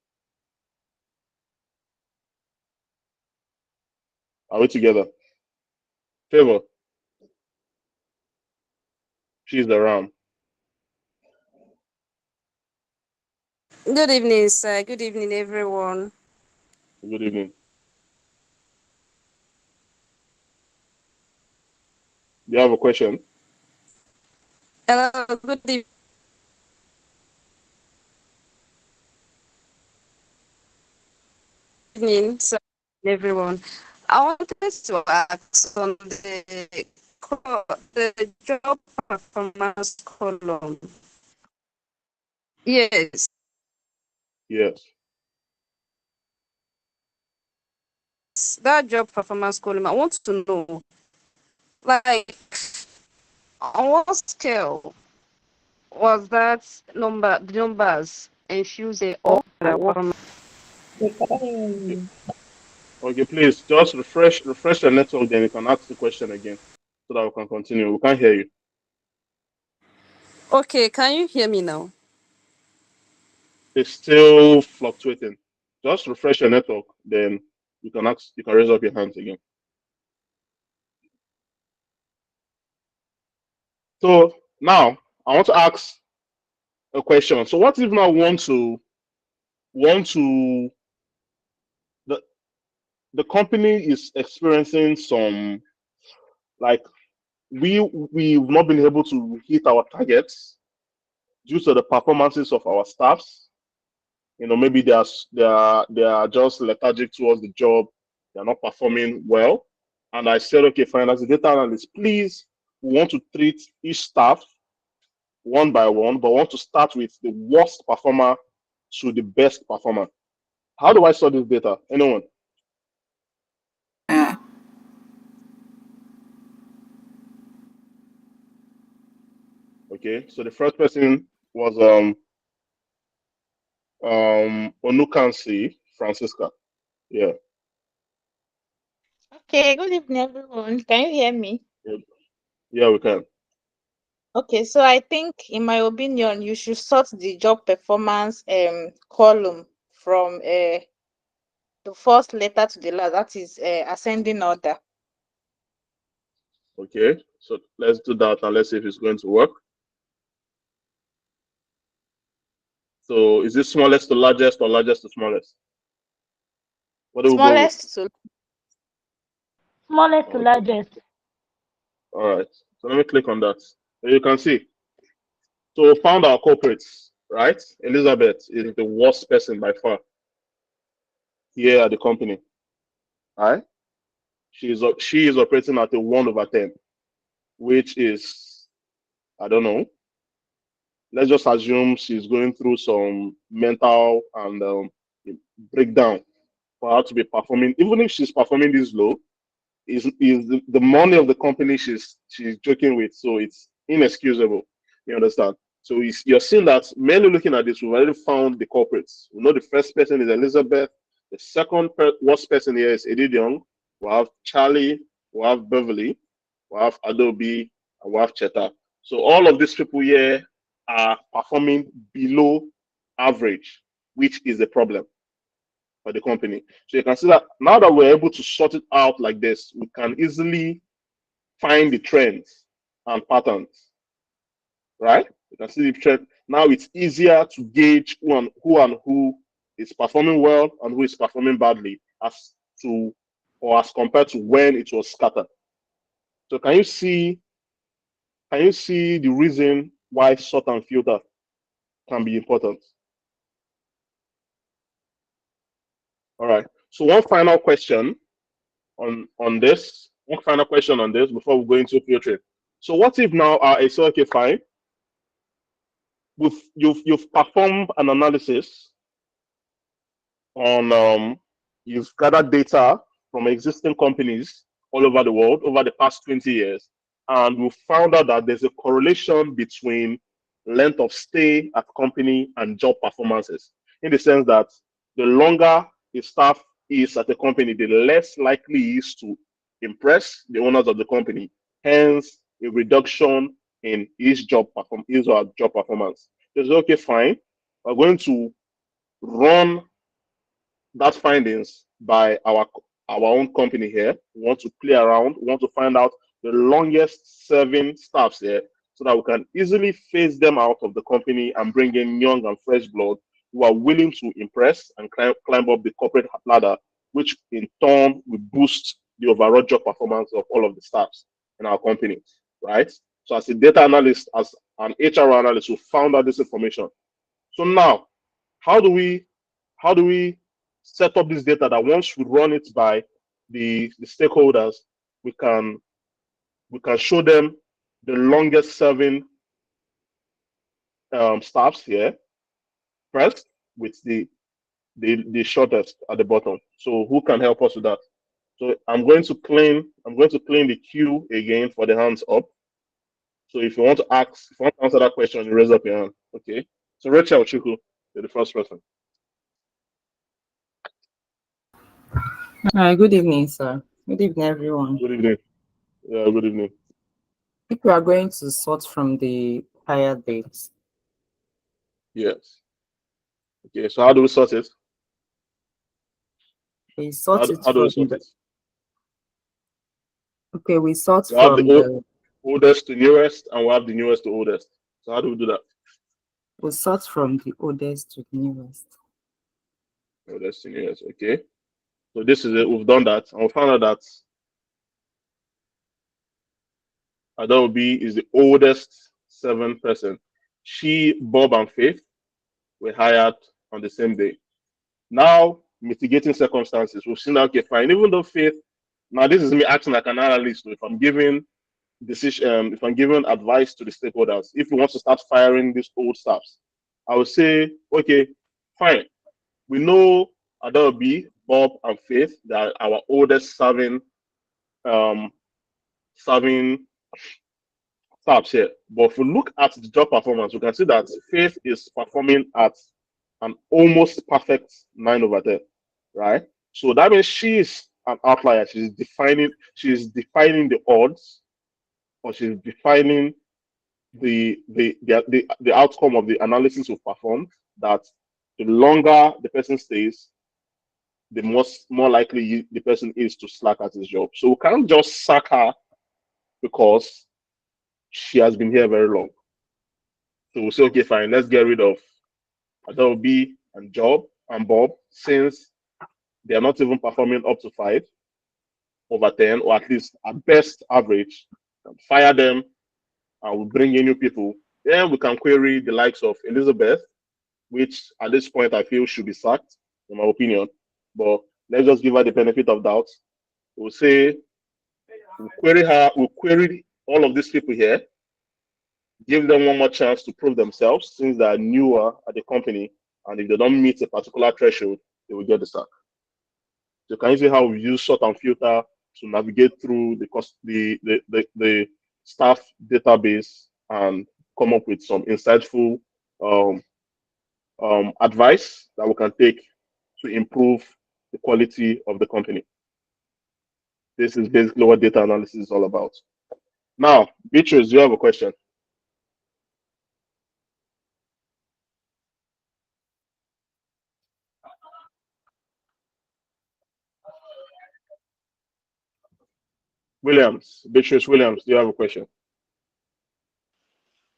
Are we together? Favor, she's the RAM. Good evening, sir. Good evening, everyone. Good evening. Do you have a question? Hello, good evening, sir, everyone. I wanted to ask on the job performance column. Yes, Yes. that job performance column. I want to know, like, on what scale was that the numbers infused or Okay, please just refresh the network, then you can ask the question again so that we can continue. We can't hear you. Okay, can you hear me now? It's still fluctuating. Just refresh your network, then you can raise up your hands again. So now I want to ask a question. So what if I want to the company is experiencing some, like, we've not been able to hit our targets due to the performances of our staffs. Maybe they are just lethargic towards the job. They're not performing well. And I said, okay, fine, as a data analyst, please, we want to treat each staff one by one, but want to start with the worst performer to the best performer. How do I sort this data? Anyone? Okay, so the first person was Onukansi Francisca. Yeah. Okay, good evening, everyone. Can you hear me? Yeah, we can. Okay, so I think, in my opinion, you should sort the job performance column from the first letter to the last. That is ascending order. Okay, so let's do that and let's see if it's going to work. So is it smallest to largest or largest to smallest? What do we go with? Smallest to Smallest to Okay. largest. All right. So let me click on that. So you can see. So we found our culprits, right? Elizabeth is the worst person by far here at the company. All right. She is operating at a 1/10, which is, I don't know. Let's just assume she's going through some mental and breakdown for her to be performing. Even if she's performing this low, is the money of the company she's joking with, so it's inexcusable. You understand? So you're seeing that mainly looking at this, we've already found the culprits. We know the first person is Elizabeth. The second worst person here is Eddie Young. We have Charlie. We have Beverly. We have Adobe. And we have Cheta. So all of these people here are performing below average, which is a problem for the company. So you can see that now that we're able to sort it out like this, we can easily find the trends and patterns, right? You can see the trend. Now it's easier to gauge who is performing well and who is performing badly as compared to when it was scattered. So can you see the reason why sort and filter can be important? All right. So one final question on this. One final question on this before we go into filtering. So what if now I say, okay, fine, you've performed an analysis on you've gathered data from existing companies all over the world over the past 20 years, and we found out that there's a correlation between length of stay at company and job performances, in the sense that the longer a staff is at a company, the less likely he is to impress the owners of the company, hence a reduction in his or her job performance. So it's okay, fine. We're going to run that findings by our own company here. We want to play around. We want to find out the longest serving staffs here so that we can easily phase them out of the company and bring in young and fresh blood who are willing to impress and climb up the corporate ladder, which in turn will boost the overall job performance of all of the staffs in our company, right? So as a data analyst, as an HR analyst, we found out this information. So now, how do we set up this data that once we run it by the stakeholders, we can show them the longest serving staffs here first with the shortest at the bottom. So who can help us with that? So I'm going to clean the queue again for the hands up. So if you want to answer that question, you raise up your hand. Okay. So Rachel Chuku, you're the first person. Hi, good evening, sir. Good evening, everyone. Good evening. Yeah, good evening. If we are going to sort from the higher dates. Yes. Okay, so how do we sort it? We sort it How do we from sort the, it? okay, we sort We have the from the, oldest to newest, and we have the newest to oldest. So how do we do that? we sort from the oldest to the newest. Oldest to newest. Okay. So this is it. We've done that, and we found out that Adobe is the oldest 7 person. She, Bob, and Faith were hired on the same day. Now, mitigating circumstances. We've seen that, okay, fine. Even though Faith, now this is me acting like an analyst. If I'm giving decision, if I'm giving advice to the stakeholders, if we want to start firing these old staffs, I would say, okay, fine. We know Adobe, Bob, and Faith that are our oldest um, serving staffs here. But if we look at the job performance, we can see that Faith is performing at an almost perfect 9/10, right? So that means she's an outlier. She's defining the odds, or she's defining the outcome of the analysis we've performed, that the longer the person stays, the more likely the person is to slack at his job. So we can't just sack her because she has been here very long. So we'll say, okay, fine, let's get rid of Adobe and Job and Bob, since they are not even performing up to 5/10, or at least at best average. Fire them, and we'll bring in new people. Then we can query the likes of Elizabeth, which at this point I feel should be sacked, in my opinion. But let's just give her the benefit of doubt. We'll say, we'll query her, we'll query all of these people here, give them one more chance to prove themselves since they are newer at the company, and if they don't meet a particular threshold, they will get the sack. So can you see how we use sort and filter to navigate through the staff database and come up with some insightful um, advice that we can take to improve the quality of the company. This is basically what data analysis is all about. Now, Beatrice, do you have a question? Beatrice Williams, do you have a question?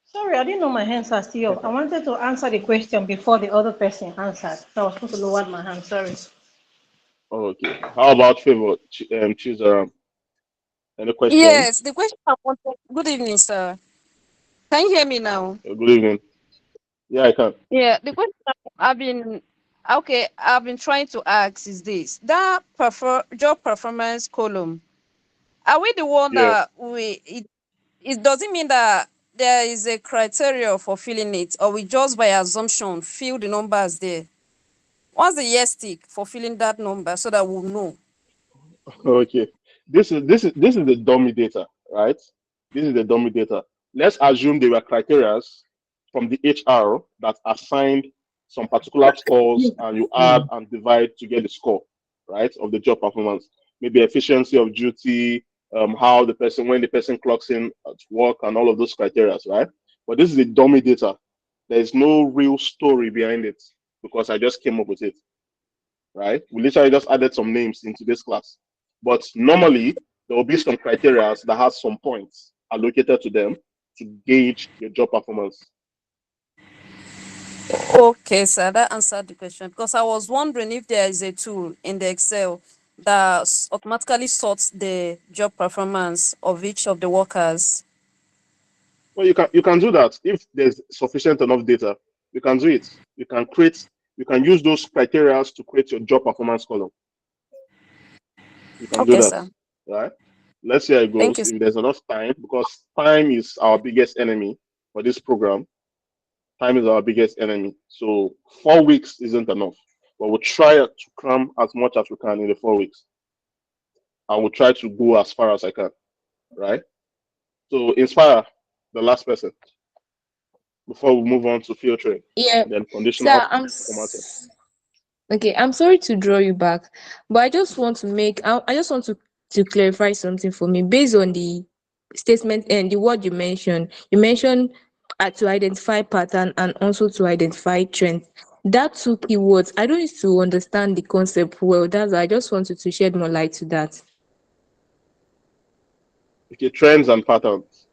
Sorry, I didn't know my hands are still up. I wanted to answer the question before the other person answered. So I was supposed to lower my hand. Sorry. Okay. How about Favor? Choose any question? Yes, the question I wanted. Good evening, sir. Can you hear me now? Good evening. Yeah, I can. Yeah, the question I've been okay. I've been trying to ask is this: that job performance column. Are we the one Yeah. that it doesn't mean that there is a criteria for filling it, or we just by assumption fill the numbers there? What's the yes tick for filling that number so that we'll know? Okay. This is the dummy data, right? This is the dummy data. Let's assume there were criteria from the HR that assigned some particular scores, and you add and divide to get the score, right, of the job performance. Maybe efficiency of duty, how the person, when the person clocks in at work, and all of those criteria, right? But this is the dummy data. There is no real story behind it because I just came up with it, right? We literally just added some names into this class. But normally, there will be some criteria that has some points allocated to them to gauge your job performance. Okay, sir, that answered the question because I was wondering if there is a tool in the Excel that automatically sorts the job performance of each of the workers. Well, you can do that if there's sufficient enough data. You can do it. You can use those criteria to create your job performance column. You can do Okay, that, sir. right? Let's see how it Thank goes. you, sir. If there's enough time, because time is our biggest enemy for this program. Time is our biggest enemy. So 4 weeks isn't enough. But we'll try to cram as much as we can in the 4 weeks. I will try to go as far as I can, right? So inspire the last person before we move on to filtering, Yeah, then conditional sir, formatting. okay. I'm sorry to draw you back, but I just want to I just want to clarify something for me based on the statement and the word you mentioned. You mentioned to identify pattern and also to identify trends. That two keywords, I don't need to understand the concept well. That's why I just wanted to shed more light to that. Okay, trends and patterns,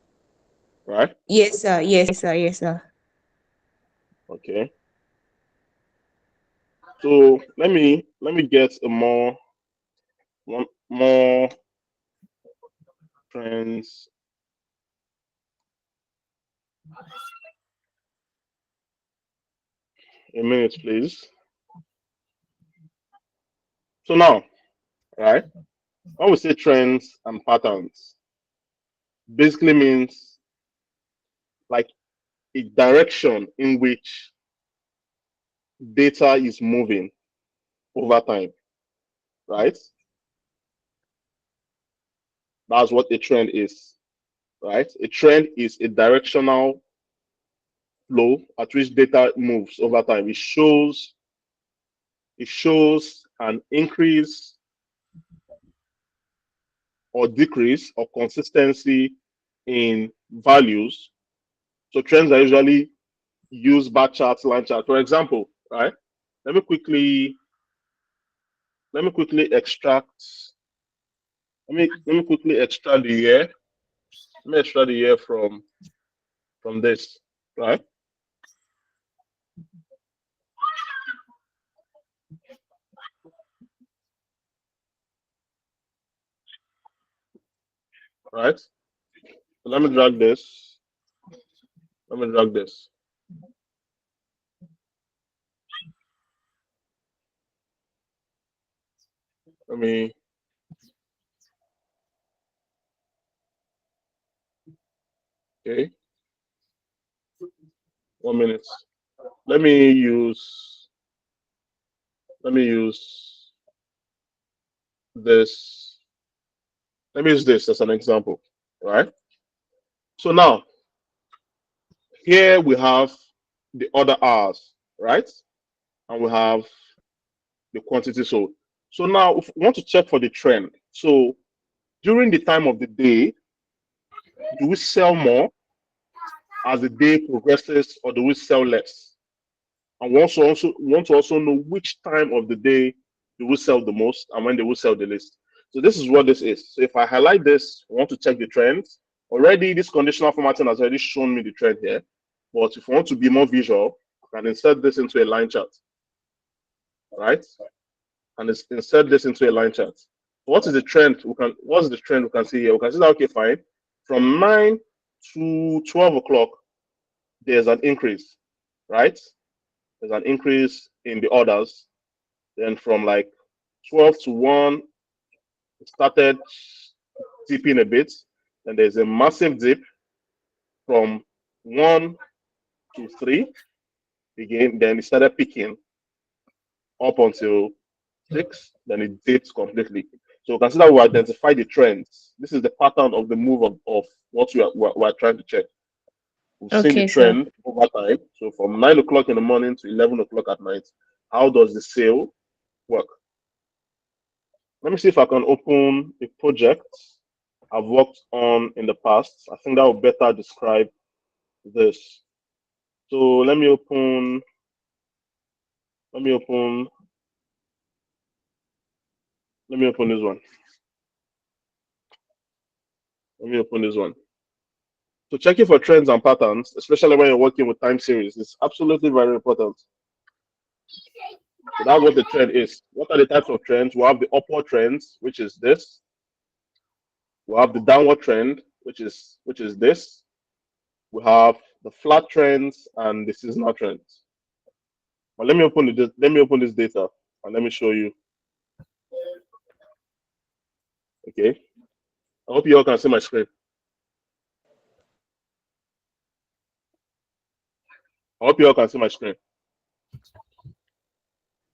right? Yes, sir. Yes, sir. Yes, sir. Okay. So let me get more trends. A minute, please. So now, right? When we say trends and patterns, basically means like a direction in which data is moving over time, right? That's what a trend is, right? A trend is a directional flow at which data moves over time. It shows an increase or decrease or consistency in values. So trends are usually used bar charts, line charts. For example, right? Let me quickly extract. Let me quickly extract the year. Let me extract the year from this, right? Right. So let me drag this. Let me drag this. Let me. Okay. 1 minute. Let me use. Let me use this. Let me use this as an example, right? So now here we have the other hours, right? And we have the quantity sold. So now if we want to check for the trend. So during the time of the day, do we sell more as the day progresses, or do we sell less? And we also want to also know which time of the day do we sell the most and when they will sell the least. So this is what this is. So if I highlight this, I want to check the trends. Already, this conditional formatting has already shown me the trend here. But if I want to be more visual, I can insert this into a line chart, right? And insert this into a line chart. What is the trend? What's the trend we can see here? We can see that, okay, fine. From 9 to 12 o'clock, there's an increase, right? There's an increase in the orders. Then from like 12 to 1, it started dipping a bit. Then there's a massive dip from 1 to 3 again. Then it started picking up until 6. Then it dips completely. So we can see that we identify the trends. This is the pattern of the move of what we are trying to check. We've seen the Okay, sir. trend over time. So from 9 o'clock in the morning to 11 o'clock at night, how does the sale work? Let me see if I can open a project I've worked on in the past. I think that will better describe this. So let me open this one. Let me open this one. So checking for trends and patterns, especially when you're working with time series, is absolutely very important. So that's what the trend is. What are the types of trends? We have the upward trends, which is this. We have the downward trend, which is this. We have the flat trends and the seasonal trends. But let me open this data and let me show you. Okay. I hope you all can see my screen. I hope you all can see my screen.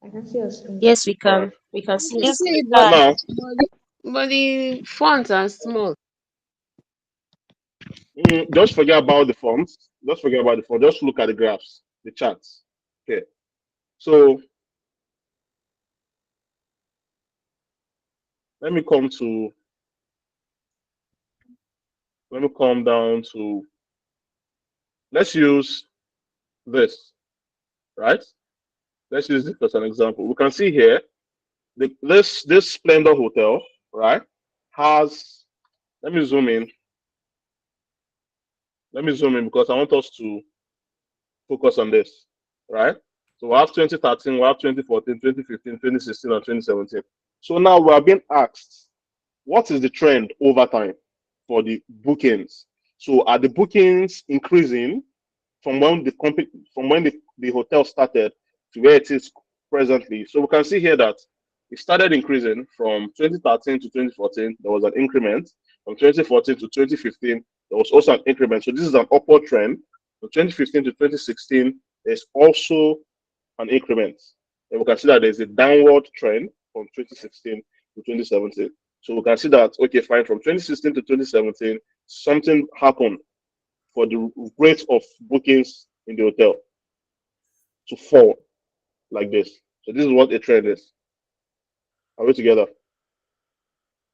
I can see your screen. Yes, we All right. can. We can see You it. see, So now, but the fonts are small. just forget about the fonts. Just forget about the font. Just look at the graphs, the charts. Okay. So let me come down to, let's use this, right? Let's use this as an example. We can see here, this Splendor Hotel, right, has, let me zoom in. Let me zoom in because I want us to focus on this, right? So we have 2013, we have 2014, 2015, 2016, and 2017. So now we are being asked, what is the trend over time for the bookings? So are the bookings increasing from when the hotel started to where it is presently? So we can see here that it started increasing from 2013 to 2014. There was an increment. From 2014 to 2015, there was also an increment. So this is an upward trend. From 2015 to 2016, there's also an increment. And we can see that there's a downward trend from 2016 to 2017. So we can see that, okay, fine, from 2016 to 2017, something happened for the rate of bookings in the hotel to fall like this. So this is what a trend is. Are we together?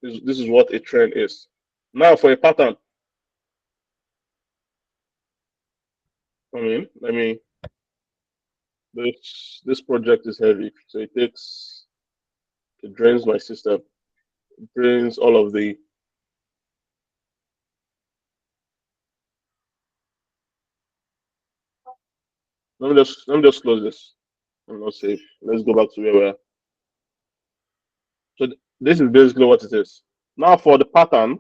This is what a trend is. Now for a pattern. Let me. This project is heavy, so it drains my system. It drains all of the. Let me just close this. I'm not safe. Let's go back to where we are. So this is basically what it is. Now for the pattern.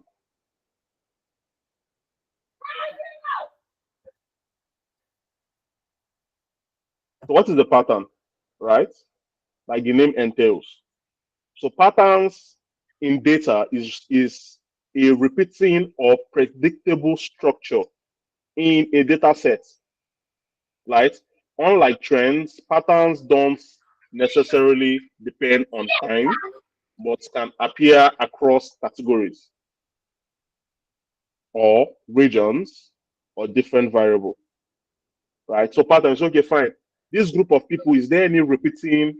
So what is the pattern, right? Like the name entails. So patterns in data is a repeating or predictable structure in a data set, right? Unlike trends, patterns don't necessarily depend on time, but can appear across categories or regions or different variable, right? So patterns, okay, fine. This group of people, is there any repeating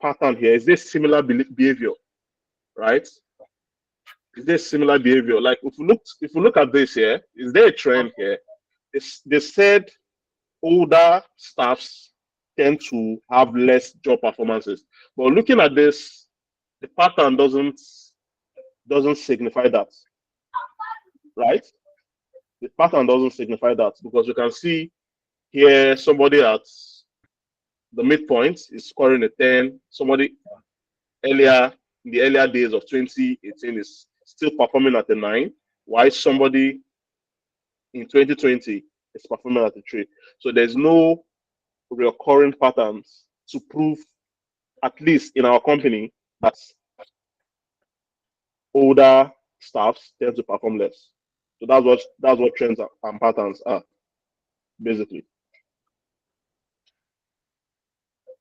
pattern here? Is there similar behavior, right? Is there similar behavior? Like if we look at this here, is there a trend here? They said older staffs tend to have less job performances. But looking at this, the pattern doesn't signify that, right? The pattern doesn't signify that because you can see here somebody at the midpoint is scoring a 10. Somebody earlier in the earlier days of 2018 is still performing at a 9, while somebody in 2020 is performing at a 3. So there's no recurring patterns to prove, at least in our company, that older staffs tend to perform less. So that's what trends and patterns are, basically.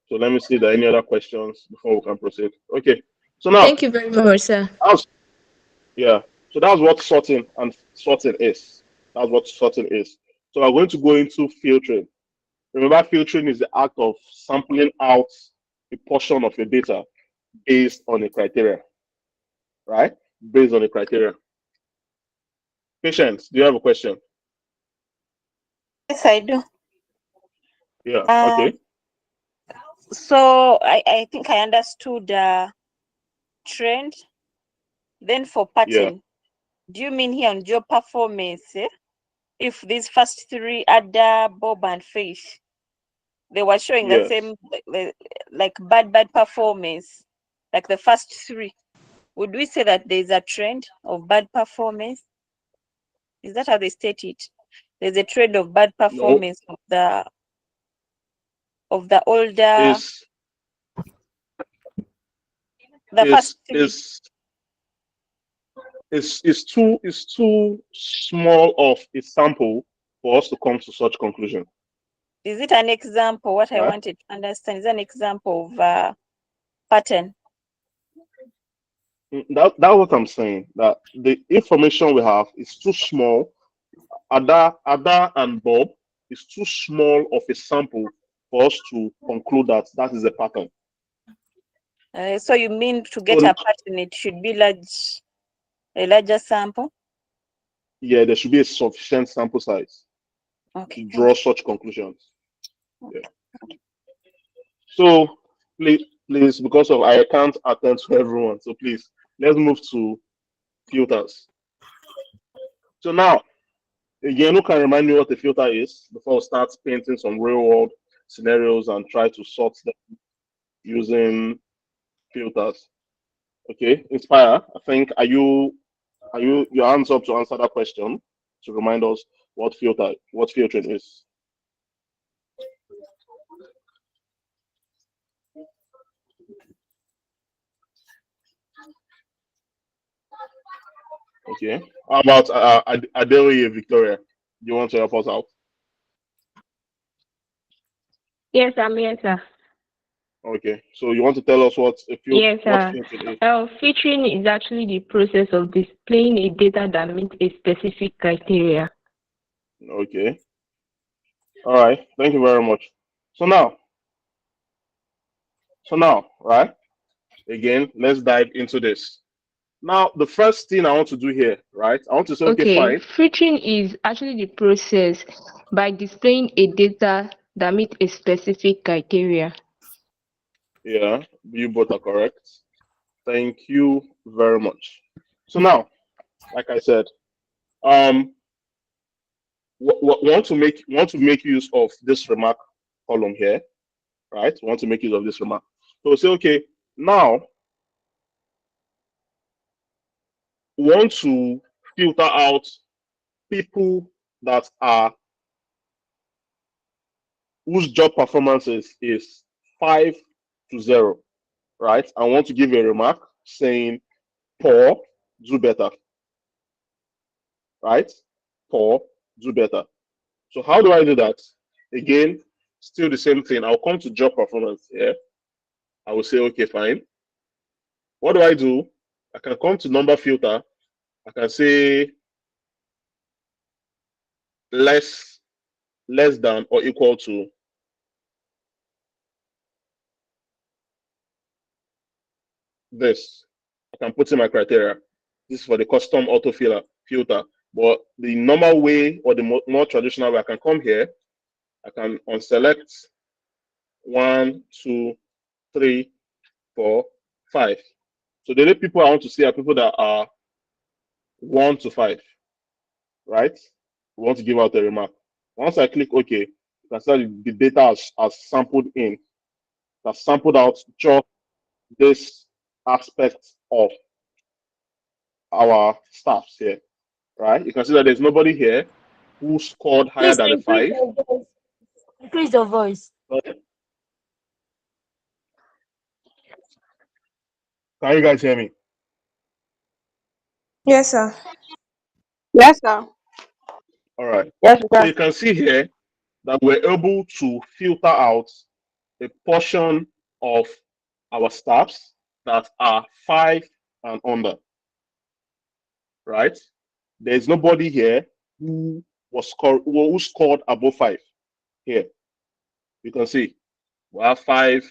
So let me see if there are any other questions before we can proceed. Okay. So now, Thank you very much, sir. yeah. So that's what sorting is. That's what sorting is. So we're going to go into filtering. Remember, filtering is the act of sampling out a portion of your data based on a criteria, right? Based on a criteria. Patience, do you have a question? Yes, I do. Yeah, okay. So I think I understood trend. Then for pattern, do you mean here on job performance? If these first three, Ada, Bob, and Fish, they were showing the same, like bad performance, like the first three, would we say that there's a trend of bad performance? Is that how they state it? There's a trend of bad performance of the older. It's too small of a sample for us to come to such conclusion. Is it an example? What I wanted to understand is an example of pattern. That's what I'm saying. That the information we have is too small. Ada and Bob is too small of a sample for us to conclude that is a pattern. So you mean to get a pattern, it should be a larger sample? Yeah, there should be a sufficient sample size to draw such conclusions. Yeah. So please, because of I can't attend to everyone, so please let's move to filters. So now, again, who can remind me what a filter is before we start painting some real world scenarios and try to sort them using filters? Okay, Inspire, I think are you your hands up to answer that question to remind us what filtering is? Okay, How about Adelia Victoria? You want to help us out? Yes, I'm here, sir. Okay. So you want to tell us Yes, what sir. filtering is? Filtering is actually the process of displaying a data that meets a specific criteria. Okay. All right. Thank you very much. So now, right? Again, let's dive into this. Now, the first thing I want to do here, right? I want to say, okay, Okay, fine. filtering is actually the process by displaying a data that meets a specific criteria. Yeah, you both are correct. Thank you very much. So now, like I said, um, want to make use of this remark column here, right? Want to make use of this remark. So say, okay, now want to filter out people that are whose job performances is 5 to 0, right? I want to give a remark saying poor, do better, right? Poor, do better. So how do I do that? Again, still the same thing. I'll come to job performance here. I will say, okay, fine. What do I do? I can come to number filter. I can say less than or equal to this. I can put in my criteria. This is for the custom auto filter. But the normal way or the more traditional way, I can come here. I can unselect 1, 2, 3, 4, 5. So the only people I want to see are people that are 1 to 5, right? We want to give out a remark. Once I click OK, you can see the data has sampled in, has sampled out just this aspect of our staffs here, right? You can see that there's nobody here who scored higher Please than a increase 5. your voice. Increase your voice. Can you guys hear me? Yes, sir. Yes, sir. All right. Yes, So sir. you can see here that we're able to filter out a portion of our staffs that are 5 and under, right? There's nobody here who scored above 5 here. You can see we have 5,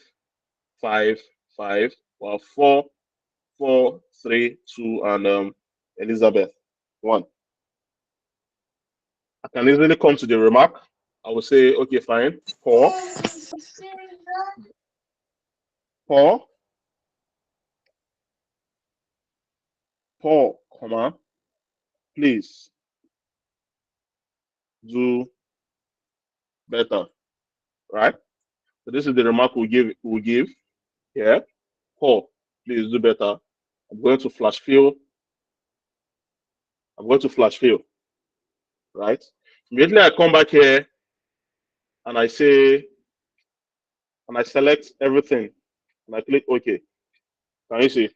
5, 5. We have 4, 4, 3, 2, and Elizabeth 1. I can easily come to the remark. I will say, okay, fine. Poor, poor, poor, comma, please do better, right? So this is the remark we give here. Poor, please do better. I'm going to flash fill. I'm going to flash fill, right? Immediately I come back here and I say, and I select everything and I click OK. Can you see?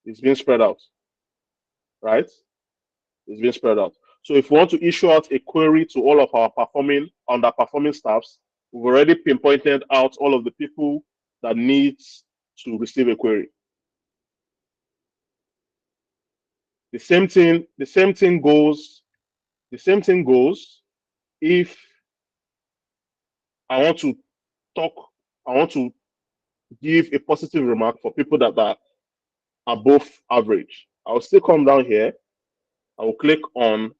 It's being spread out, right? It's being spread out. So if we want to issue out a query to all of our underperforming staffs, we've already pinpointed out all of the people that needs to receive a query. The same thing goes if I want to talk, I want to give a positive remark for people that are above average. I'll still come down here. I will click on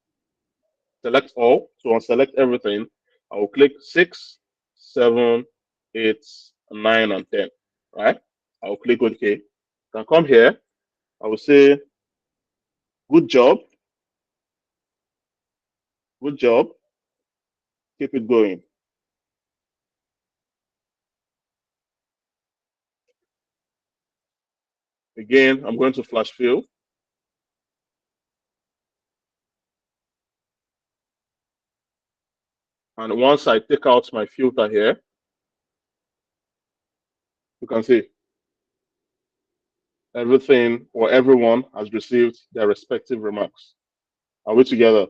select all to unselect everything. I will click 6, 7, 8, 9, and 10. Right? I will click OK. Then come here. I will say good job. Good job. Keep it going. Again, I'm going to flash fill. And once I take out my filter here, you can see Everything or everyone has received their respective remarks. Are we together?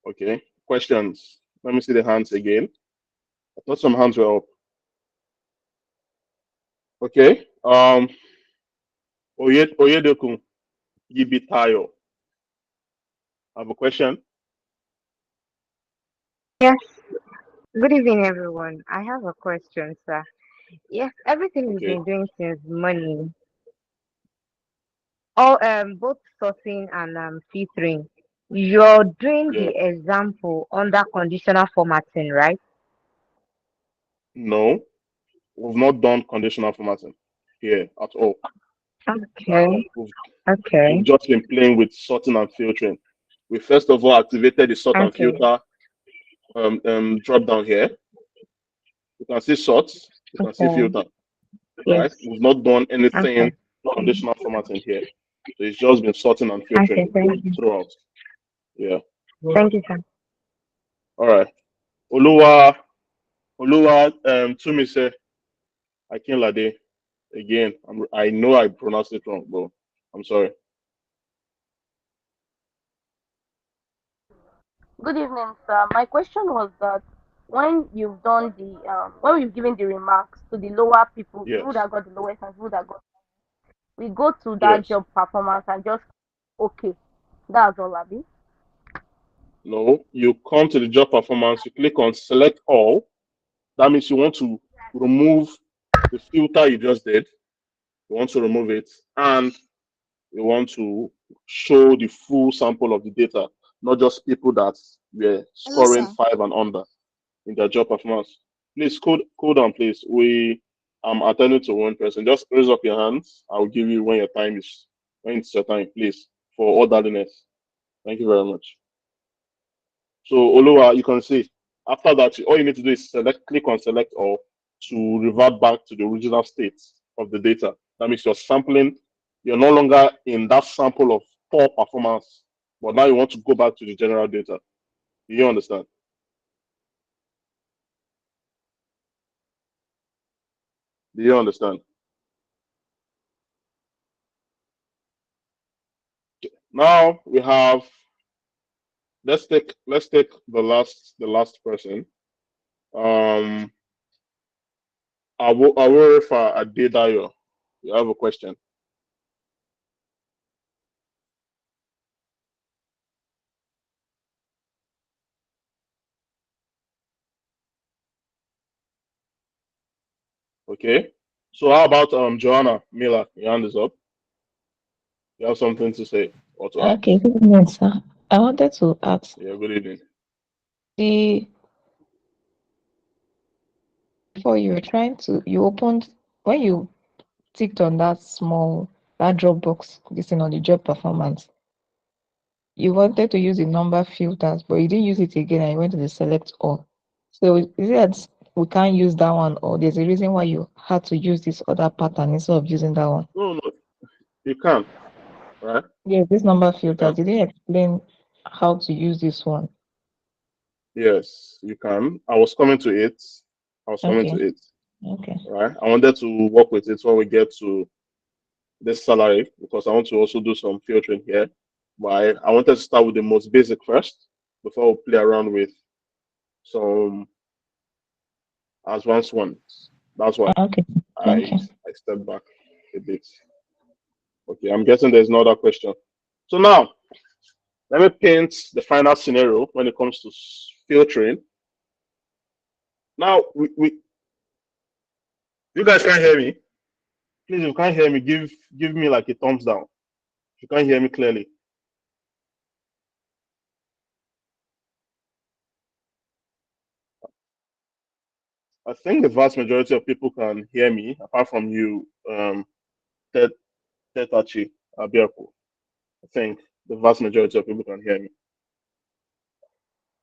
Okay. Questions? Let me see the hands again. I thought some hands were up. Okay. Oyedokun Yibitayo. I have a question. Yes, good evening, everyone. I have a question, sir. Yes, everything we've Okay. been doing since morning, all both sourcing and filtering, you're doing Yeah. the example under conditional formatting, right? No, we've not done conditional formatting here at all. Okay, We've, okay, we've just been playing with sorting and filtering. We first of all activated the sort and okay, filter drop down here. You can see sort, you can see okay, filter, yes, right? We've not done okay, anything conditional formatting here. So it's just been sorting and filtering okay, thank you. throughout. Yeah. Thank you, sir. All right. Oluwa Tumise Akinlade. Again, I know I pronounced it wrong, bro. I'm sorry. Good evening, sir. My question was that when you've done when we've given the remarks to the lower people, people Yes. that got the lowest and people that got, we go to that Yes. job performance and just okay, that's all, Abby. No, you come to the job performance, you click on select all. That means you want to remove the filter you just did. You want to remove it and you want to show the full sample of the data, not just people that were Hello, scoring sir. 5 and under in their job performance. Please, cool down, please. We am attending to one person. Just raise up your hands. I'll give you when it's your time, please, for orderliness. Thank you very much. So Oluwa, you can see after that, all you need to do is click on select all to revert back to the original state of the data. That means you're sampling, you're no longer in that sample of poor performance, but now you want to go back to the general data. Do you understand? Do you understand? Now we have let's take the last person. Um Aworifa Adedayo. You have a question. Okay. So how about Joanna Miller? Your hand is up. You have something to say or to ask? Okay, good evening, sir. I wanted to ask Yeah, good evening. the before you were trying to you opened when you ticked on that drop box this thing on the job performance, you wanted to use the number filters, but you didn't use it again and you went to the select all. So is it that we can't use that one, or there's a reason why you had to use this other pattern instead of using that one? No, you can, right? Yes, this number You filters. can. Did they explain how to use this one? Yes, you can. I was coming to it. I was coming to Okay, it. okay. Right. I wanted to work with it when we get to this salary because I want to also do some filtering here. But I wanted to start with the most basic first before we play around with some advanced ones. That's why Okay, thank I you. I stepped back a bit. Okay, I'm guessing there's no other question. So now let me paint the final scenario when it comes to filtering. Now you guys can't hear me. Please, if you can't hear me, give me like a thumbs down. If you can't hear me clearly. I think the vast majority of people can hear me, apart from you, Ted Tetachi Abiako. I think the vast majority of people can hear me.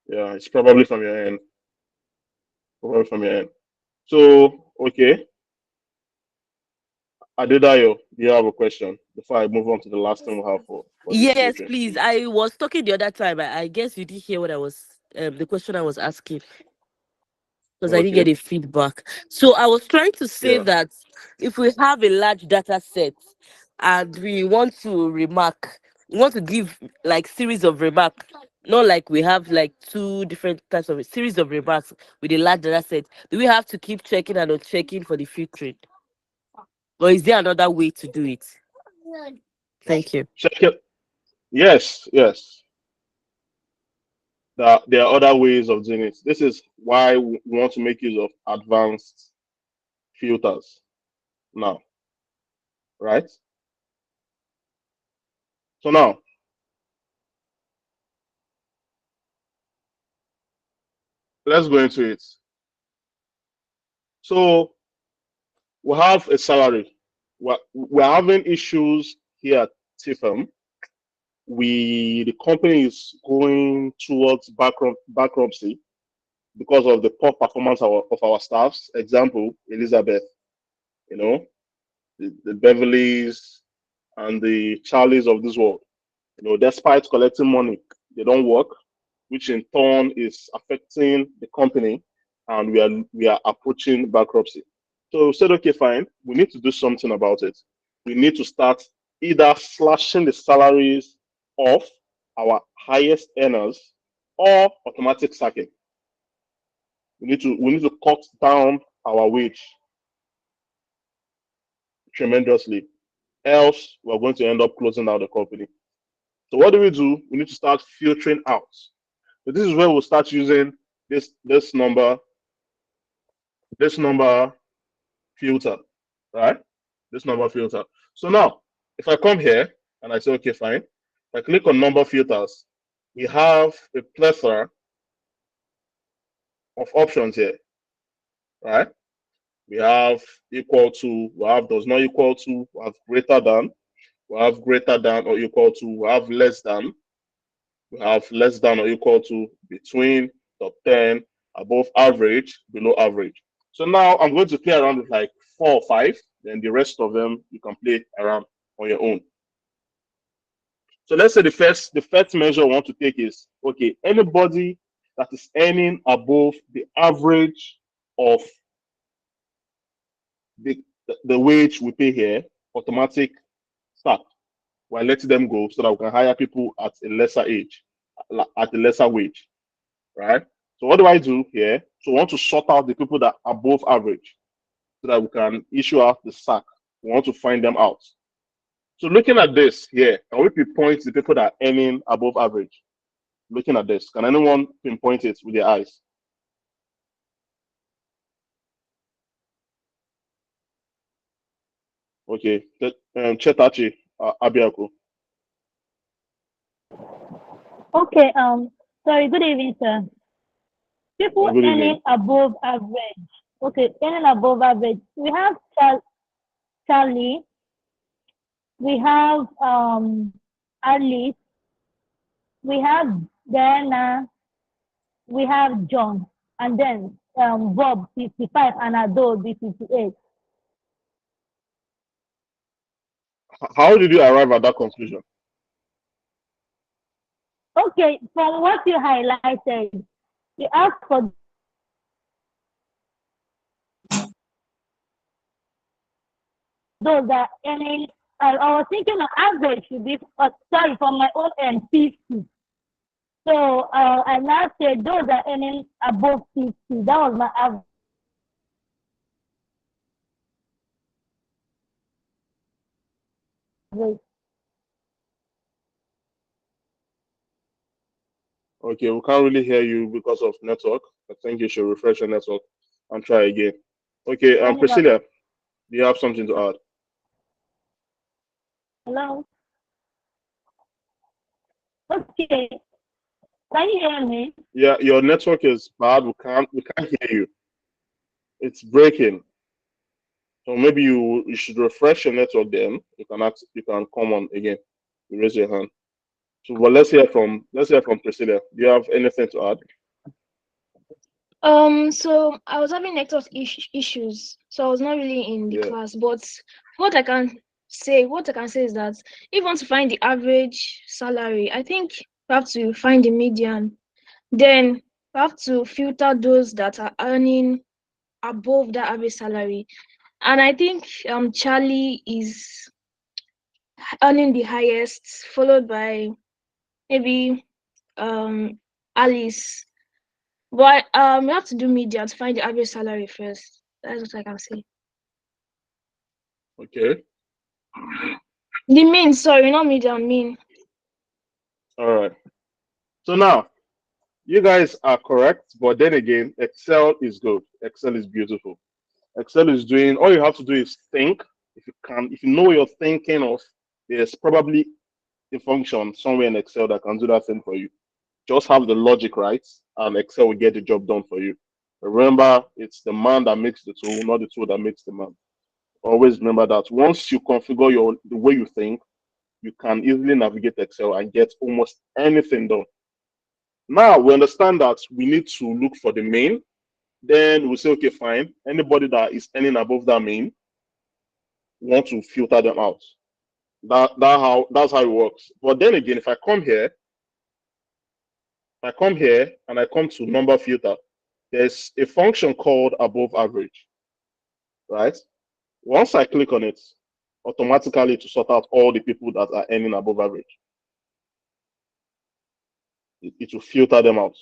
Yeah, it's probably from your end. Probably from your end. So, okay. Adedayo, do you have a question before I move on to the last thing we have for this Yes, filtering? please. I was talking the other time. I guess you didn't hear what I was the question I was asking. because I didn't Okay. get a feedback. So I was trying to say Yeah. that if we have a large data set and we want to remark, we want to give like series of remark, not like we have like two different types of series of remarks with a large data set. Do we have to keep checking and unchecking for the filtering? Or is there another way to do it? Thank you. Check it. Yes, yes. There are other ways of doing it. This is why we want to make use of advanced filters now, right? So now, let's go into it. So we have a salary. We're having issues here at TEFEM. The company is going towards bankruptcy because of the poor performance of our staffs. Example, Elizabeth, you know, the Beverleys and the Charlies of this world. You know, despite collecting money, they don't work, which in turn is affecting the company, and we are approaching bankruptcy. So we said, okay, fine, we need to do something about it. We need to start either slashing the salaries of our highest earners or automatic sacking. We need to cut down our wage tremendously. Else, we're going to end up closing down the company. So what do? We need to start filtering out. So this is where we'll start using this number filter, right? This number filter. So now, if I come here and I say, okay, fine. If I click on number filters, we have a plethora of options here, right? We have equal to, we have does not equal to, we have greater than, we have greater than or equal to, we have less than, we have less than or equal to, between, top 10, above average, below average. So now I'm going to play around with like 4 or 5, then the rest of them you can play around on your own. So let's say the first measure I want to take is, okay, anybody that is earning above the average of the the wage we pay here, automatic sack. We're letting them go so that we can hire people at a lesser age, at a lesser wage, right? So what do I do here? So I want to sort out the people that are above average so that we can issue out the sack. We want to find them out. So looking at this here, can we pinpoint the people that are earning above average? Looking at this, can anyone pinpoint it with their eyes? Okay, Chetachi, Abiako. Okay, sorry, good evening, sir. People Good earning evening. above average. Okay, earning above average. We have Charlie, we have Alice, we have Diana, we have John, and then Bob 55 and Adobe 58. How did you arrive at that conclusion? Okay, from what you highlighted, you asked for those that earning. I was thinking on average should be, sorry, from my own end, 50. So I now said those that earning above 50. That was my average. Okay, we can't really hear you because of network. I think you should refresh your network and try again. Okay, Priscilla, do you have something to add? Hello. Okay. Can you hear me? Yeah, your network is bad. We can't hear you. It's breaking. So maybe you should refresh your network then. You can come on again. You raise your hand. So but let's hear from Priscilla. Do you have anything to add? So I was having network issues, so I was not really in the class. But what I can say is that if you want to find the average salary, I think you have to find the median. Then we have to filter those that are earning above the average salary. And I think Charlie is earning the highest, followed by maybe Alice. But we have to do media to find the average salary first. That's what I can say. Okay. The mean, sorry, not media, mean. All right. So now you guys are correct, but then again, Excel is good. Excel is beautiful. Excel is doing all you have to do is think. If you know what you're thinking of, there's probably a function somewhere in Excel that can do that thing for you. Just have the logic right, and Excel will get the job done for you. Remember, it's the man that makes the tool, not the tool that makes the man. Always remember that once you configure the way you think, you can easily navigate Excel and get almost anything done. Now we understand that we need to look for the main. Then we say, okay, fine. Anybody that is earning above that main, we want to filter them out. That's how it works. But then again, if I come here and I come to number filter, there's a function called above average, right? Once I click on it, automatically to sort out all the people that are earning above average, it will filter them out.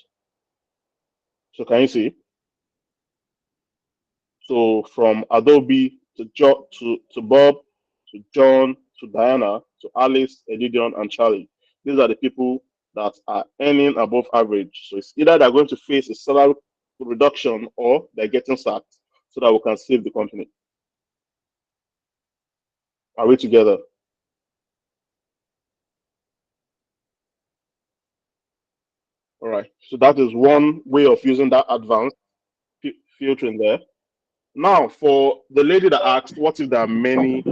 So can you see? So from Adobe to Bob to John to Diana to Alice, Edidion, and Charlie. These are the people that are earning above average. So it's either they're going to face a salary reduction or they're getting sacked so that we can save the company. Are we together? All right. So that is one way of using that advanced filtering there. Now, for the lady that asked, what if there are many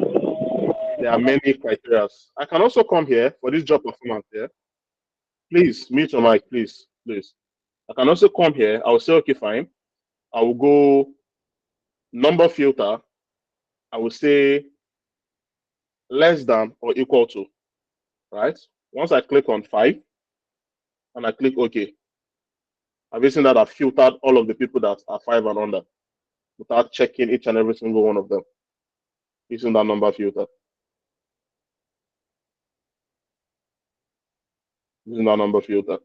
criteria? I can also come here for this job performance here. Please mute your mic, please, please. I can also come here. I will say, okay, fine. I will go number filter. I will say less than or equal to, right? Once I click on 5 and I click OK, have you seen that I've filtered all of the people that are 5 and under without checking each and every single one of them using that number filter? Using that number filter.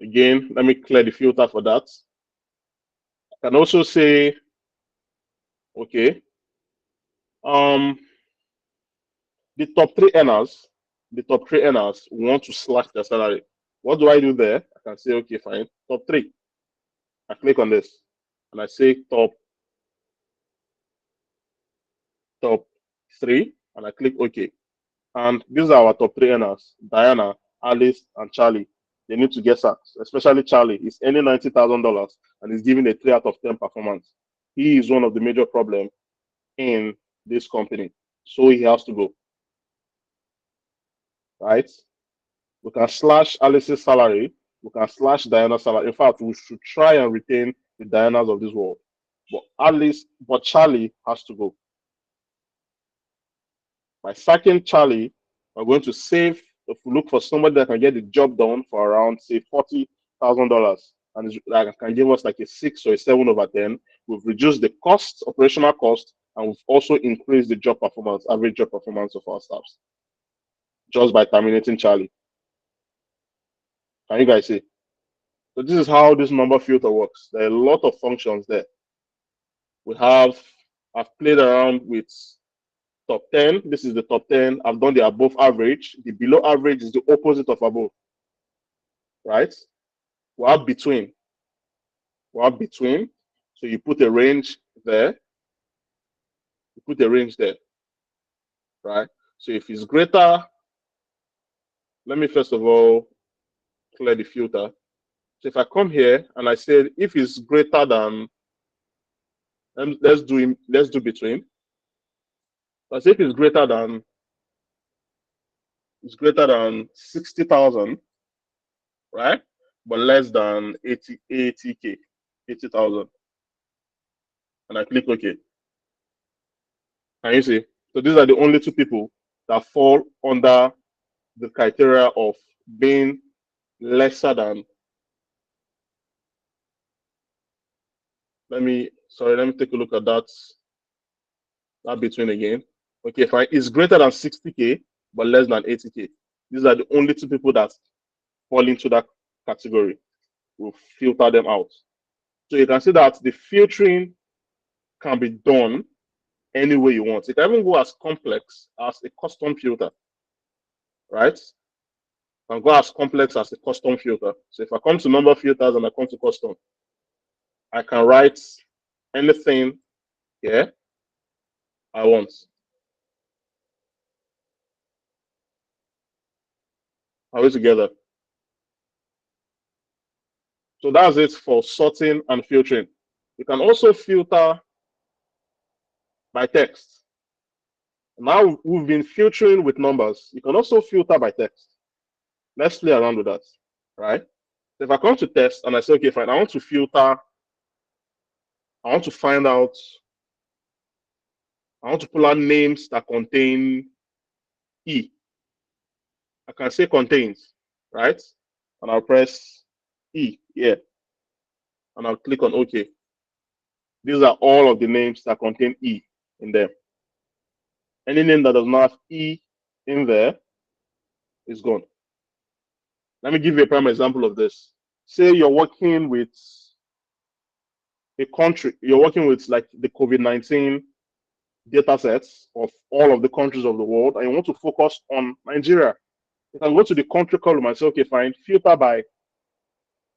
Again, let me clear the filter for that. I can also say, okay, the top three earners want to slash their salary. What do I do there? I can say, okay, fine, top 3. I click on this and I say top 3 and I click OK. And these are our top 3 earners: Diana, Alice, and Charlie. They need to get sacked, especially Charlie. He's earning $90,000 and he's giving a 3 out of 10 performance. He is one of the major problems in this company. So he has to go. Right? We can slash Alice's salary. We can slash Diana's salary. In fact, we should try and retain the Dianas of this world. But Charlie has to go. By sacking Charlie, we're going to save. If we look for somebody that can get the job done for around, say, $40,000, and that can give us like a 6 or a 7 over 10, we've reduced the cost, operational cost, and we've also increased the job performance, average job performance of our staffs, just by terminating Charlie. Can you guys see? So this is how this number filter works. There are a lot of functions there. I've played around with top 10. This is the top 10. I've done the above average. The below average is the opposite of above, right? We have between. So you put a range there. Right? So if it's greater, let me first of all clear the filter. So if I come here and I say if it's greater than, let's do between. Let's say if it's greater than 60,000, right? But less than 80K, 80,000. And I click OK. Can you see? So these are the only 2 people that fall under the criteria of being lesser than, let me take a look at that between again. Okay, fine. It's greater than 60K, but less than 80K. These are the only two people that fall into that category. We'll filter them out. So you can see that the filtering can be done any way you want. It can even go as complex as a custom filter, right? It can go as complex as a custom filter. So if I come to number filters and I come to custom, I can write anything here I want. Are we together? So that's it for sorting and filtering. You can also filter by text. Now we've been filtering with numbers. You can also filter by text. Let's play around with that, right? So if I come to text and I say, okay, fine, I want to filter, I want to find out, I want to pull out names that contain E. I can say contains, right? And I'll press E here, and I'll click on OK. These are all of the names that contain E in them. Any name that does not have E in there is gone. Let me give you a prime example of this. Say you're working with a country, you're working with like the COVID-19 data sets of all of the countries of the world, and you want to focus on Nigeria. You can go to the country column and say, okay, fine, filter by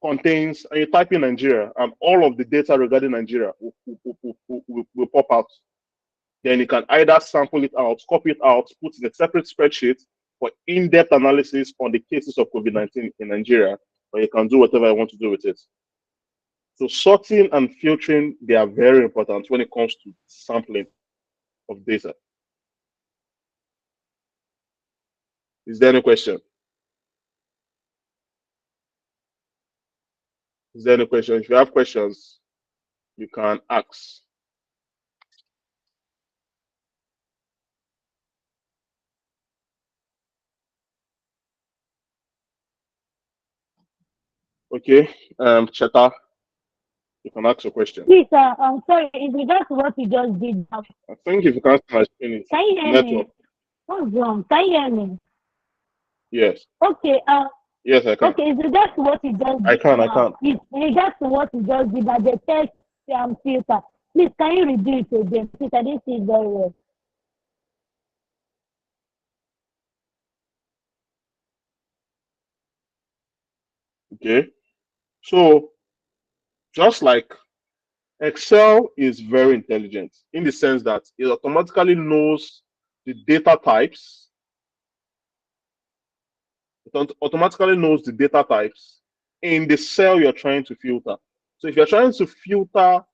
contains, and you type in Nigeria, and all of the data regarding Nigeria will pop out. Then you can either sample it out, copy it out, put in a separate spreadsheet for in-depth analysis on the cases of COVID-19 in Nigeria, or you can do whatever you want to do with it. So sorting and filtering, they are very important when it comes to sampling of data. Is there any question? Is there any question? If you have questions, you can ask. Okay, Cheta, you can ask a question. Please, I'm sorry, in regards to what you just did now, I think if you can't see my screen, it's can you hear network. me? What's wrong? Can you hear me? Yes. Okay, Yes, I can. okay, in regards to what you just I did can. now, in regards to what you just did, that the text filter, please, can you redo it again? Please, I didn't see it very well. Okay. So just like Excel is very intelligent in the sense that it automatically knows the data types. It automatically knows the data types in the cell you're trying to filter. So if you're trying to filter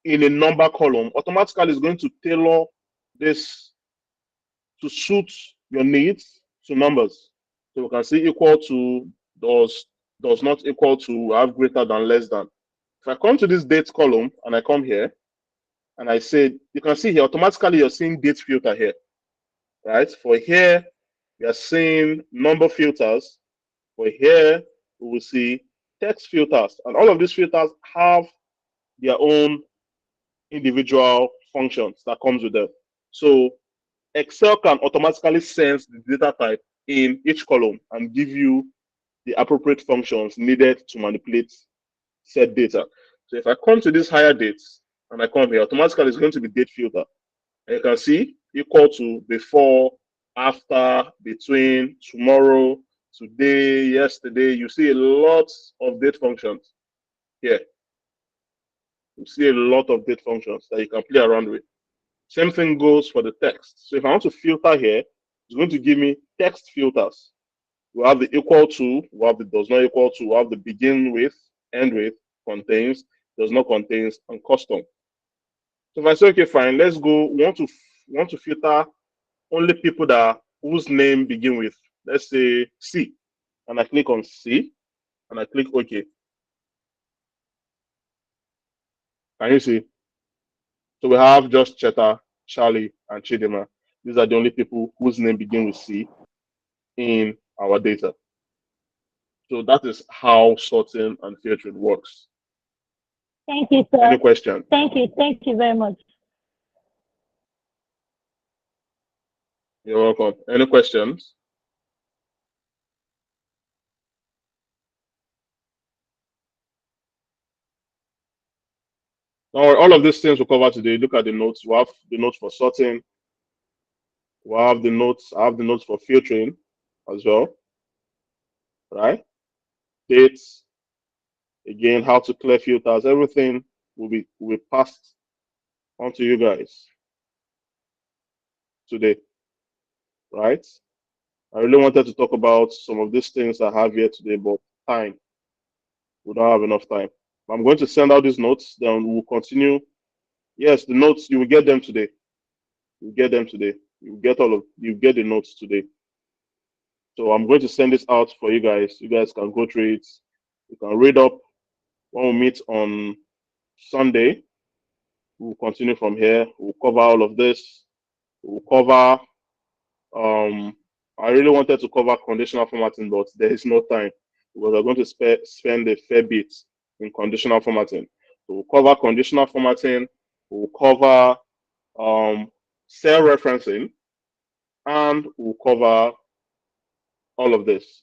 in a number column, automatically it's going to tailor this to suit your needs to numbers. So we can see equal to, does not equal to, have greater than, less than. If I come to this date column and I come here and I say, you can see here automatically you're seeing date filter here, right? For here, we are seeing number filters. For here, we will see text filters. And all of these filters have their own individual functions that comes with them. So Excel can automatically sense the data type in each column and give you the appropriate functions needed to manipulate said data. So if I come to these higher dates and I come here, automatically it's going to be date filter. And you can see equal to, before, after, between, tomorrow, today, yesterday. You see a lot of date functions here. You see a lot of date functions that you can play around with. Same thing goes for the text. So if I want to filter here, it's going to give me text filters. We have the equal to, we have the does not equal to, we have the begin with, end with, contains, does not contains, and custom. So if I say, okay, fine, let's go, we want to filter only people that whose name begin with, let's say, C. And I click on C, and I click OK. Can you see? So we have just Cheta, Charlie, and Chidima. These are the only people whose name begin with C in our data. So that is how sorting and filtering works. Thank you, sir. Any question? Thank you. Thank you very much. You're welcome. Any questions? Now, all of these things we'll cover today. Look at the notes. We have the notes for sorting. We have the notes. I have the notes for filtering as well. Right? Dates. Again, how to clear filters. Everything will be passed on to you guys today. Right? I really wanted to talk about some of these things I have here today, but time. We don't have enough time. I'm going to send out these notes, then we'll continue. Yes, the notes, you will get them today. You get them today. You get the notes today. So I'm going to send this out for you guys. You guys can go through it. You can read up. When we meet on Sunday, we'll continue from here. We'll cover all of this. We'll cover I really wanted to cover conditional formatting, but there is no time because we're going to spend a fair bit in conditional formatting. So we'll cover conditional formatting, we'll cover cell referencing, and we'll cover all of this,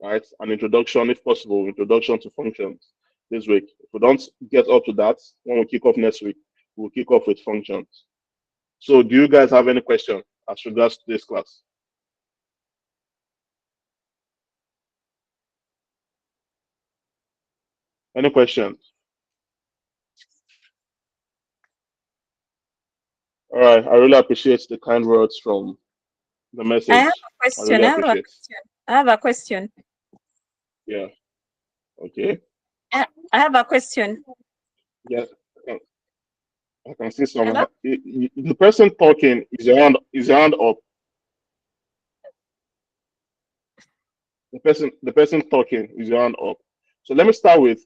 right? An introduction, if possible, introduction to functions this week. If we don't get up to that, when we kick off next week, we'll kick off with functions. So do you guys have any question as regards to this class? Any questions? All right. I really appreciate the kind words from the I have message. a I question. really I have a appreciate. question. I have a question. Yeah. Okay. I have a question. Yeah. I can see some. Hello? The person talking is your hand up. The person talking is your hand up. So let me start with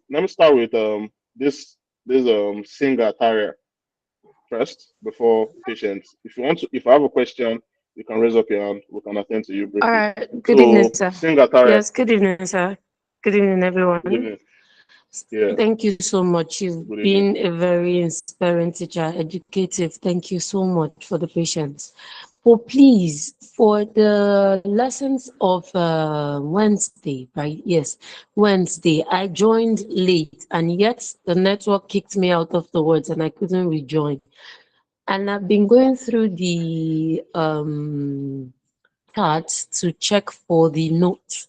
this singer Taria first before patients. If I have a question, you can raise up your hand. We can attend to you All briefly. right. Good evening, So sir. singer Taria, Yes, good evening, sir. Good evening, good everyone. evening. Yeah, Thank you so much. You've good evening. been a very inspiring teacher, educative. Thank you so much for the patience. Oh, please, for the lessons of Wednesday, right? Yes, Wednesday. I joined late, and yet the network kicked me out of the words, and I couldn't rejoin. And I've been going through the cards to check for the notes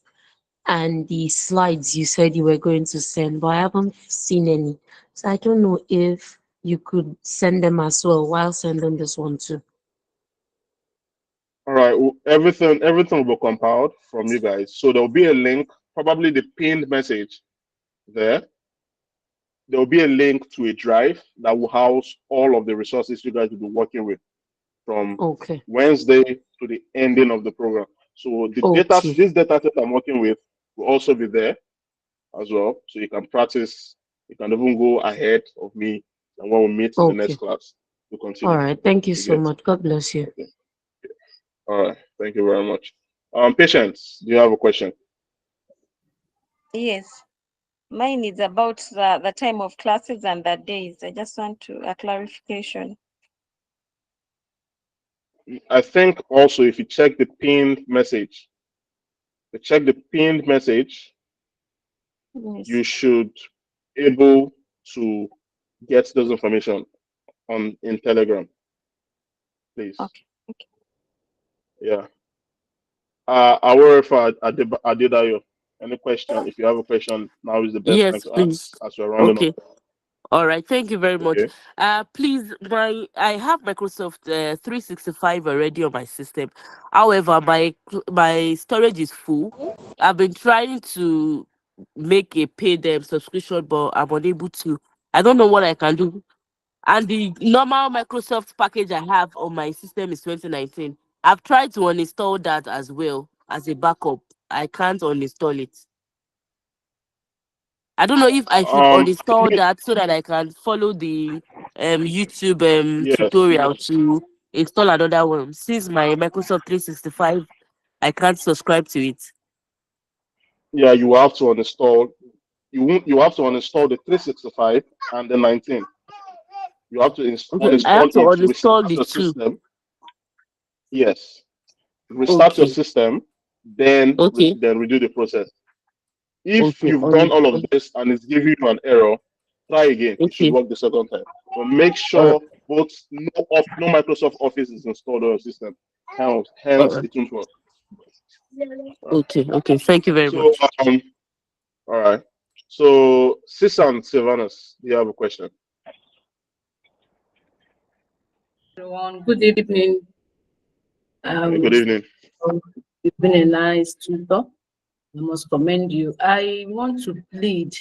and the slides you said you were going to send, but I haven't seen any. So I don't know if you could send them as well while sending this one too. All right, everything will be compiled from you guys. So there'll be a link, probably the pinned message there. There'll be a link to a drive that will house all of the resources you guys will be working with from Wednesday to the ending of the program. So this data set I'm working with will also be there as well. So you can practice, you can even go ahead of me, and when we meet in the next class, we'll continue. All right. Thank you so much. God bless you. Okay. All right. Thank you very much. Patience, do you have a question? Yes. Mine is about the time of classes and the days. I just want a clarification. I think also if you check the pinned message, Yes. you should be able to get those information in Telegram, please. Okay. Yeah. I will refer Adedayo. Any question? If you have a question, now is the best time Yes, to ask please. as we're rounding up. Okay. All right. Thank you very much. Okay. Please, I have Microsoft 365 already on my system. However, my storage is full. I've been trying to make a paid subscription, but I'm unable to. I don't know what I can do. And the normal Microsoft package I have on my system is 2019. I've tried to uninstall that as well as a backup. I can't uninstall it. I don't know if I should uninstall that so that I can follow the YouTube Yes. tutorial to install another one. Since my Microsoft 365 I can't subscribe to it. Yeah, you have to uninstall. You have to uninstall the 365 and the 19. You have to Okay, I have uninstall to it, uninstall restart the your two. system. Yes, restart your Okay. system, then Okay. then redo the process. If Okay. you've done all of this and it's giving you an error, try again. It should Okay. work the second time. But make All right. sure both no Microsoft Office is installed on your system. Hence, All hence right. it won't work. Okay. Okay. Thank you very So much. all right. So Sis and Sylvanus, do you have a question? Everyone, good evening. Good evening. You've been a nice tutor. I must commend you. I want to plead.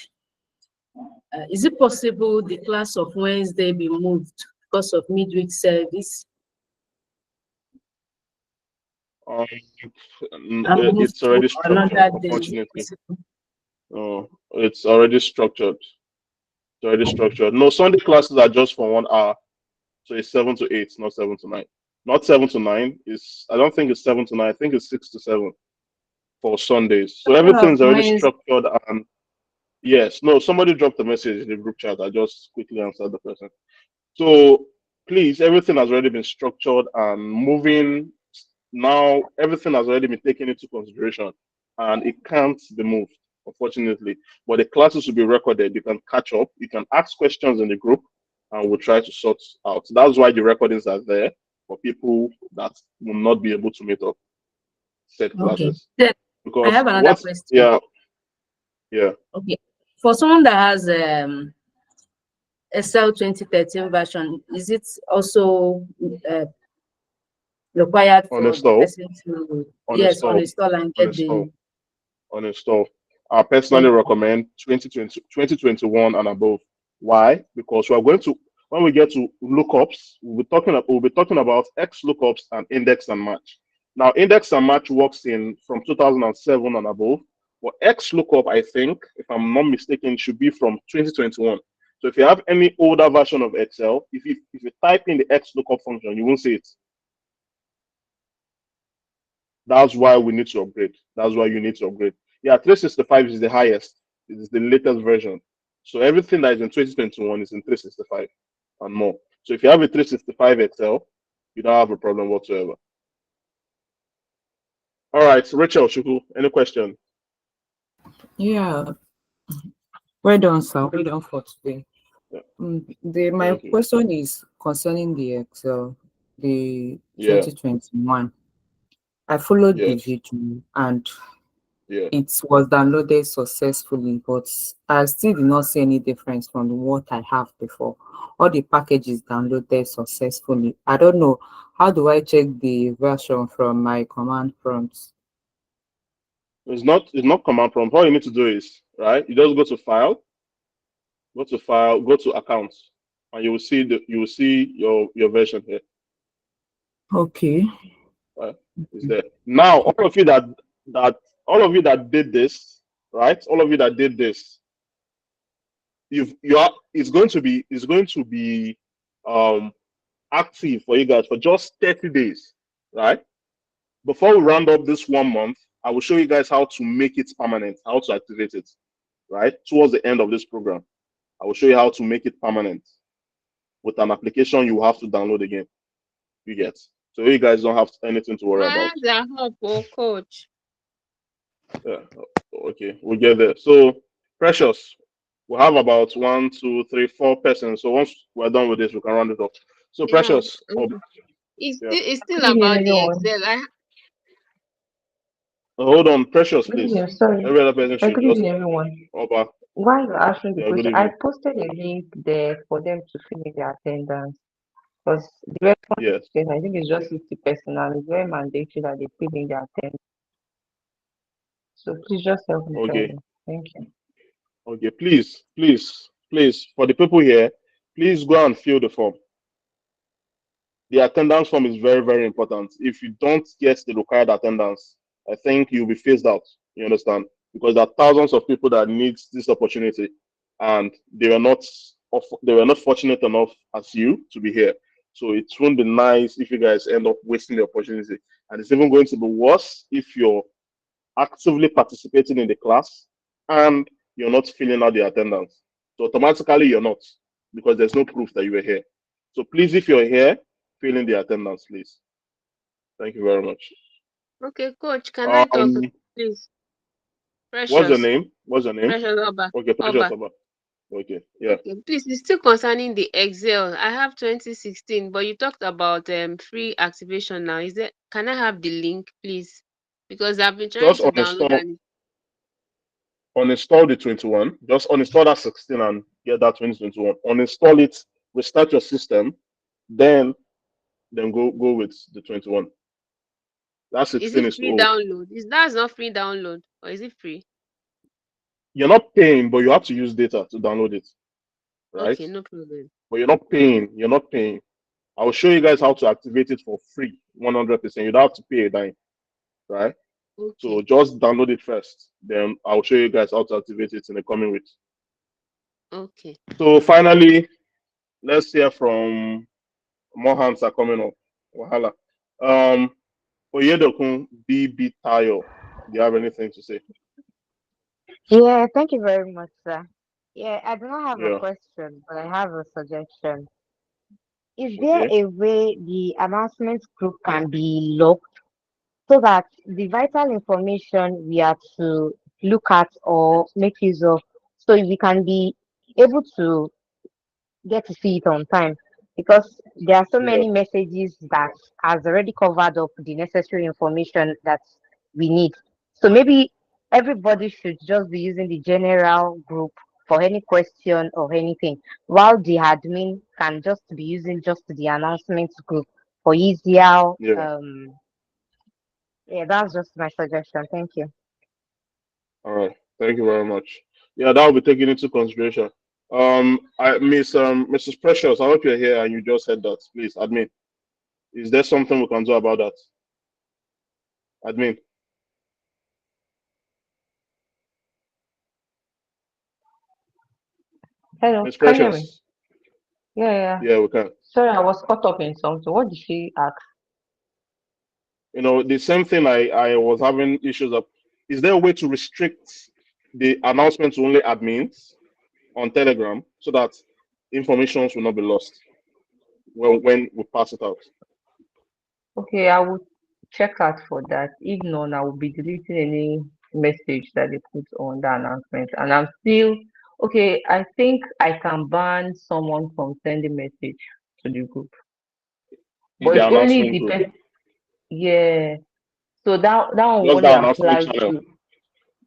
Is it possible the class of Wednesday be moved because of midweek service? And moved It's to already structured, another day? Is it unfortunately. possible? Oh, it's already structured. It's already structured. No, Sunday classes are just for 1 hour. So it's 7 to 8, not 7 to 9. Not 7 to 9. I don't think it's 7 to 9. I think it's 6 to 7 for Sundays. So everything's already Wednesday. structured. And yes, no, somebody dropped a message in the group chat. I just quickly answered the person. So please, everything has already been structured and moving. Now everything has already been taken into consideration and it can't be moved, unfortunately. But the classes will be recorded. You can catch up. You can ask questions in the group and we'll try to sort out. That's why the recordings are there for people that will not be able to meet up said Okay. classes. Then I Because have another question. Yeah. Okay. For someone that has Excel 2013 version, is it also required for the Uninstall. person to Uninstall. uninstall and get Uninstall. the Uninstall. I personally recommend 2020, 2021 and above. Why? Because we are going to, when we get to lookups, we'll be talking about X lookups and index and match. Now, index and match works in from 2007 and above. But X lookup, I think, if I'm not mistaken, should be from 2021. So if you have any older version of Excel, if you type in the X lookup function, you won't see it. That's why we need to upgrade. That's why you need to upgrade. Yeah, 365 is the highest. It is the latest version. So everything that is in 2021 is in 365 and more. So if you have a 365 Excel, you don't have a problem whatsoever. All right, Rachel Shuku, any question? Yeah, well done, sir. Well done for today. My question is concerning the Excel, the 2021. I followed the video and it was downloaded successfully, but I still did not see any difference from what I have before. All the packages downloaded successfully. I don't know, how do I check the version from my command prompts? It's not command prompt. All you need to do is, right, you just go to file, go to accounts, and you will see your version here. Okay. Right? It's there. Now, all of you that did this, right? All of you that did this, it's going to be active for you guys for just 30 days, right? Before we round up this 1 month, I will show you guys how to make it permanent, how to activate it, right? Towards the end of this program, I will show you how to make it permanent with an application you have to download again. You get. So you guys don't have anything to worry about. Coach. Yeah. Okay, we'll get there. So, Precious, we have about 1, 2, 3, 4 persons. So once we're done with this, we can round it up. So, Precious, It's still about the Excel. Hold on, Precious, Good please. evening, sorry. Every other person should Good just evening, everyone. Oba. While you're asking the Yeah, good question, I evening. posted a link there for them to fill in their attendance. Because the response, I think it's just 50%, and it's very mandatory that they fill in their attendance. So please just help me tell them. Thank you. Okay, please, for the people here, please go and fill the form. The attendance form is very, very important. If you don't get the required attendance, I think you'll be phased out. You understand? Because there are thousands of people that need this opportunity, and they were not fortunate enough as you to be here. So it won't be nice if you guys end up wasting the opportunity. And it's even going to be worse if you're actively participating in the class and you're not filling out the attendance. So automatically you're not, because there's no proof that you were here. So please, if you're here, fill in the attendance, please. Thank you very much. Okay, coach, can I talk, please? What's your Precious. name? What's your name? Precious Oba. Okay, Precious Oba. Oba. Okay, yeah. Okay, please, it's still concerning the Excel. I have 2016, but you talked about free activation now. Is it? Can I have the link, please? Because I've been trying Just to download uninstall the 21. Just uninstall that 16 and get that 2021. Uninstall it, restart your system, then go with the 21. That Is 16 it is free old. download? That's not free download, or is it free? You're not paying, but you have to use data to download it, right? Okay, no problem. But you're not paying. You're not paying. I will show you guys how to activate it for free, 100%. You don't have to pay a dime, right? Okay. So just download it first. Then I'll show you guys how to activate it in the coming weeks. Okay. So finally, let's hear from more hands are coming up. Wahala. Oyedokun BB Tayo. Do you have anything to say? Yeah, thank you very much, sir. Yeah, I do not have a Yeah. question, but I have a suggestion. Is there a way the announcement group can be locked so that the vital information we are to look at or make use of, so we can be able to get to see it on time? Because there are so many messages that has already covered up the necessary information that we need. So maybe everybody should just be using the general group for any question or anything, while the admin can just be using just the announcements group for easier. Yeah, that's just my suggestion. Thank you. All right. Thank you very much. Yeah, that will be taken into consideration. Mrs. Precious, I hope you're here and you just said that. Please, admin. Is there something we can do about that? Admin. Hello, Miss can you hear me? Precious. Yeah. Yeah, we can. Sorry, I was caught up in something. What did she ask? The same thing I was having issues of. Is there a way to restrict the announcement to only admins on Telegram so that information will not be lost when we pass it out? Okay, I will check out for that. If not, I will be deleting any message that they put on the announcement. And I'm still okay. I think I can ban someone from sending message to the group, In but the it's only announcement the group. person. Yeah. So that one Just only that announcement applies channel.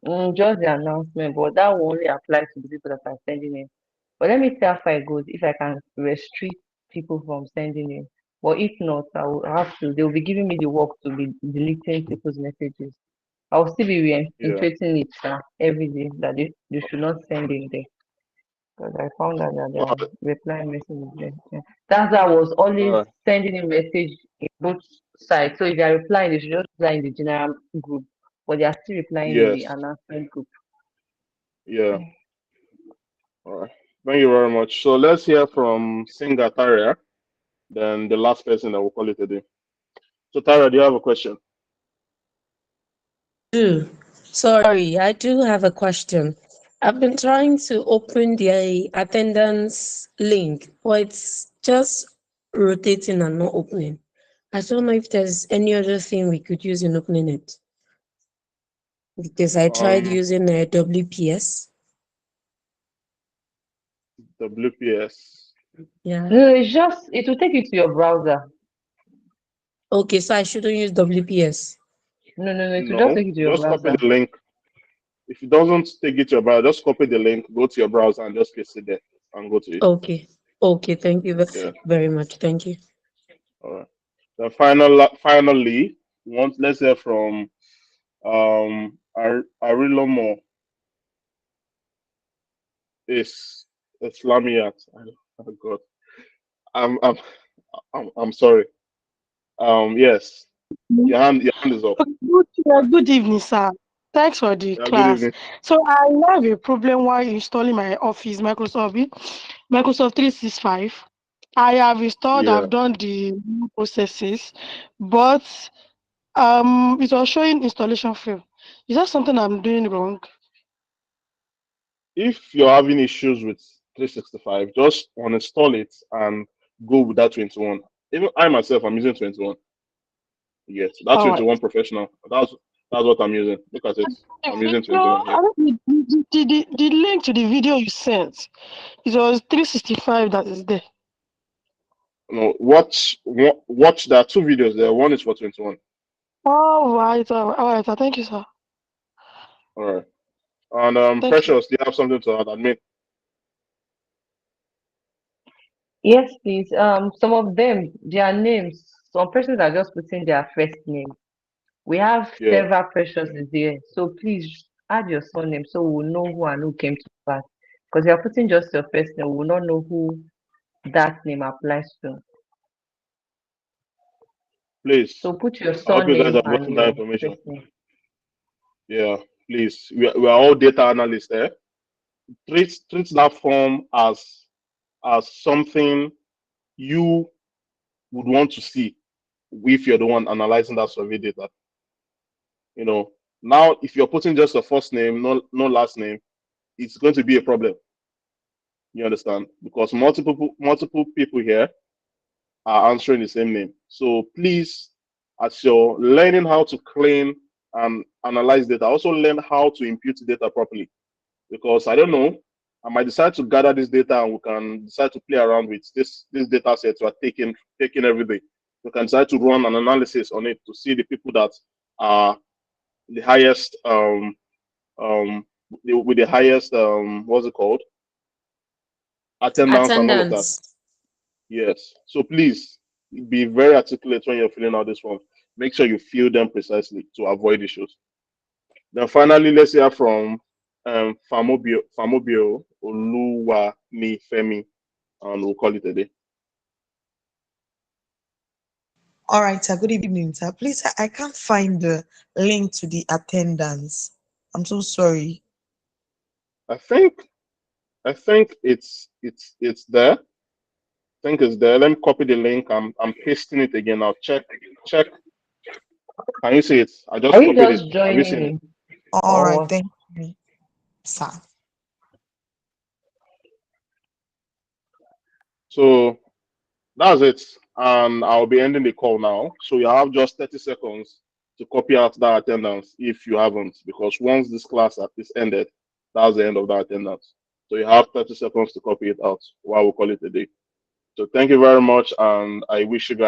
to just the announcement, but that will only apply to the people that are sending it. But let me see how far it goes. If I can restrict people from sending it, but if not, I will have to. They will be giving me the work to be deleting people's messages. I will still be reinstating it every day that they should not send in there. Because I found out that the reply message is there. Yeah. That's why I was always sending a message in both sides. So if they are replying, they should just reply in the general group. But they are still replying in the Yes. announcement group. Yeah. All right. Thank you very much. So let's hear from Singa Taria, then the last person that will call it a day. So Taria, do you have a question? Sorry, I do have a question. I've been trying to open the attendance link, but it's just rotating and not opening. I don't know if there's any other thing we could use in opening it. Because I tried using WPS. WPS. Yeah. No, it will take you to your browser. Okay, so I shouldn't use WPS. No, it will just No, take you to your just copy browser. the link. If it doesn't take it to your browser, just copy the link, go to your browser, and just paste it there and go to it. Okay. Thank you very much. Thank you. All right. Then finally, let's hear from Arilomo is Islamiyat. Oh God, I'm I'm I'm sorry. Yes, your hand is up. Good evening, sir. Thanks for the Yeah, good class. evening. So I have a problem while installing my Office Microsoft 365. I have installed, Yeah. I've done the processes, but It was showing installation fail. Is that something I'm doing wrong? If you're having issues with 365, just uninstall it and go with that 21. Even I myself, I'm using 21. Yes, that's All right. 21 professional. That's what I'm using. Look at it. I'm using So 21 here. the link to the video you sent, it was 365 that is there. No, watch there are two videos there. One is for 21. All right, all right. Thank you, sir. All right. And Thank you. Precious, do you have something to add? Admit. Yes, please. Some of them, their names, some persons are just putting their first name. We have Yeah. several preciouses there. So please add your surname so we'll know who and who came to class. Because you're putting just your first name, we will not know who that name applies to. Please. So put your I hope you guys surname have and gotten that your information. first name. Yeah, please. We are all data analysts there. Treat that form as something you would want to see if you're the one analyzing that survey data. Now if you're putting just a first name, no last name, it's going to be a problem. You understand? Because multiple people here are answering the same name. So please, as you're learning how to clean and analyze data, also learn how to impute data properly. Because I don't know, I might decide to gather this data and we can decide to play around with this data set we are taking every day. We can decide to run an analysis on it to see the people that are the highest with the highest what's it called, attendance and all of that. Yes. So please be very articulate when you're filling out this form. Make sure you fill them precisely to avoid issues. Then finally, let's hear from Famobio Oluwani Femi, and we'll call it a day. All right, sir. Good evening, sir. Please, I can't find the link to the attendance. I'm so sorry. I think it's there. I think it's there. Let me copy the link. I'm pasting it again now. Check. Can you see it? I just Are we copied it. just Have you joining seen it? in? All right, Or thank you, sir. So that's it. And I'll be ending the call now. So you have just 30 seconds to copy out that attendance if you haven't, because once this class is ended, that's the end of that attendance. So you have 30 seconds to copy it out while we call it a day. So thank you very much, and I wish you guys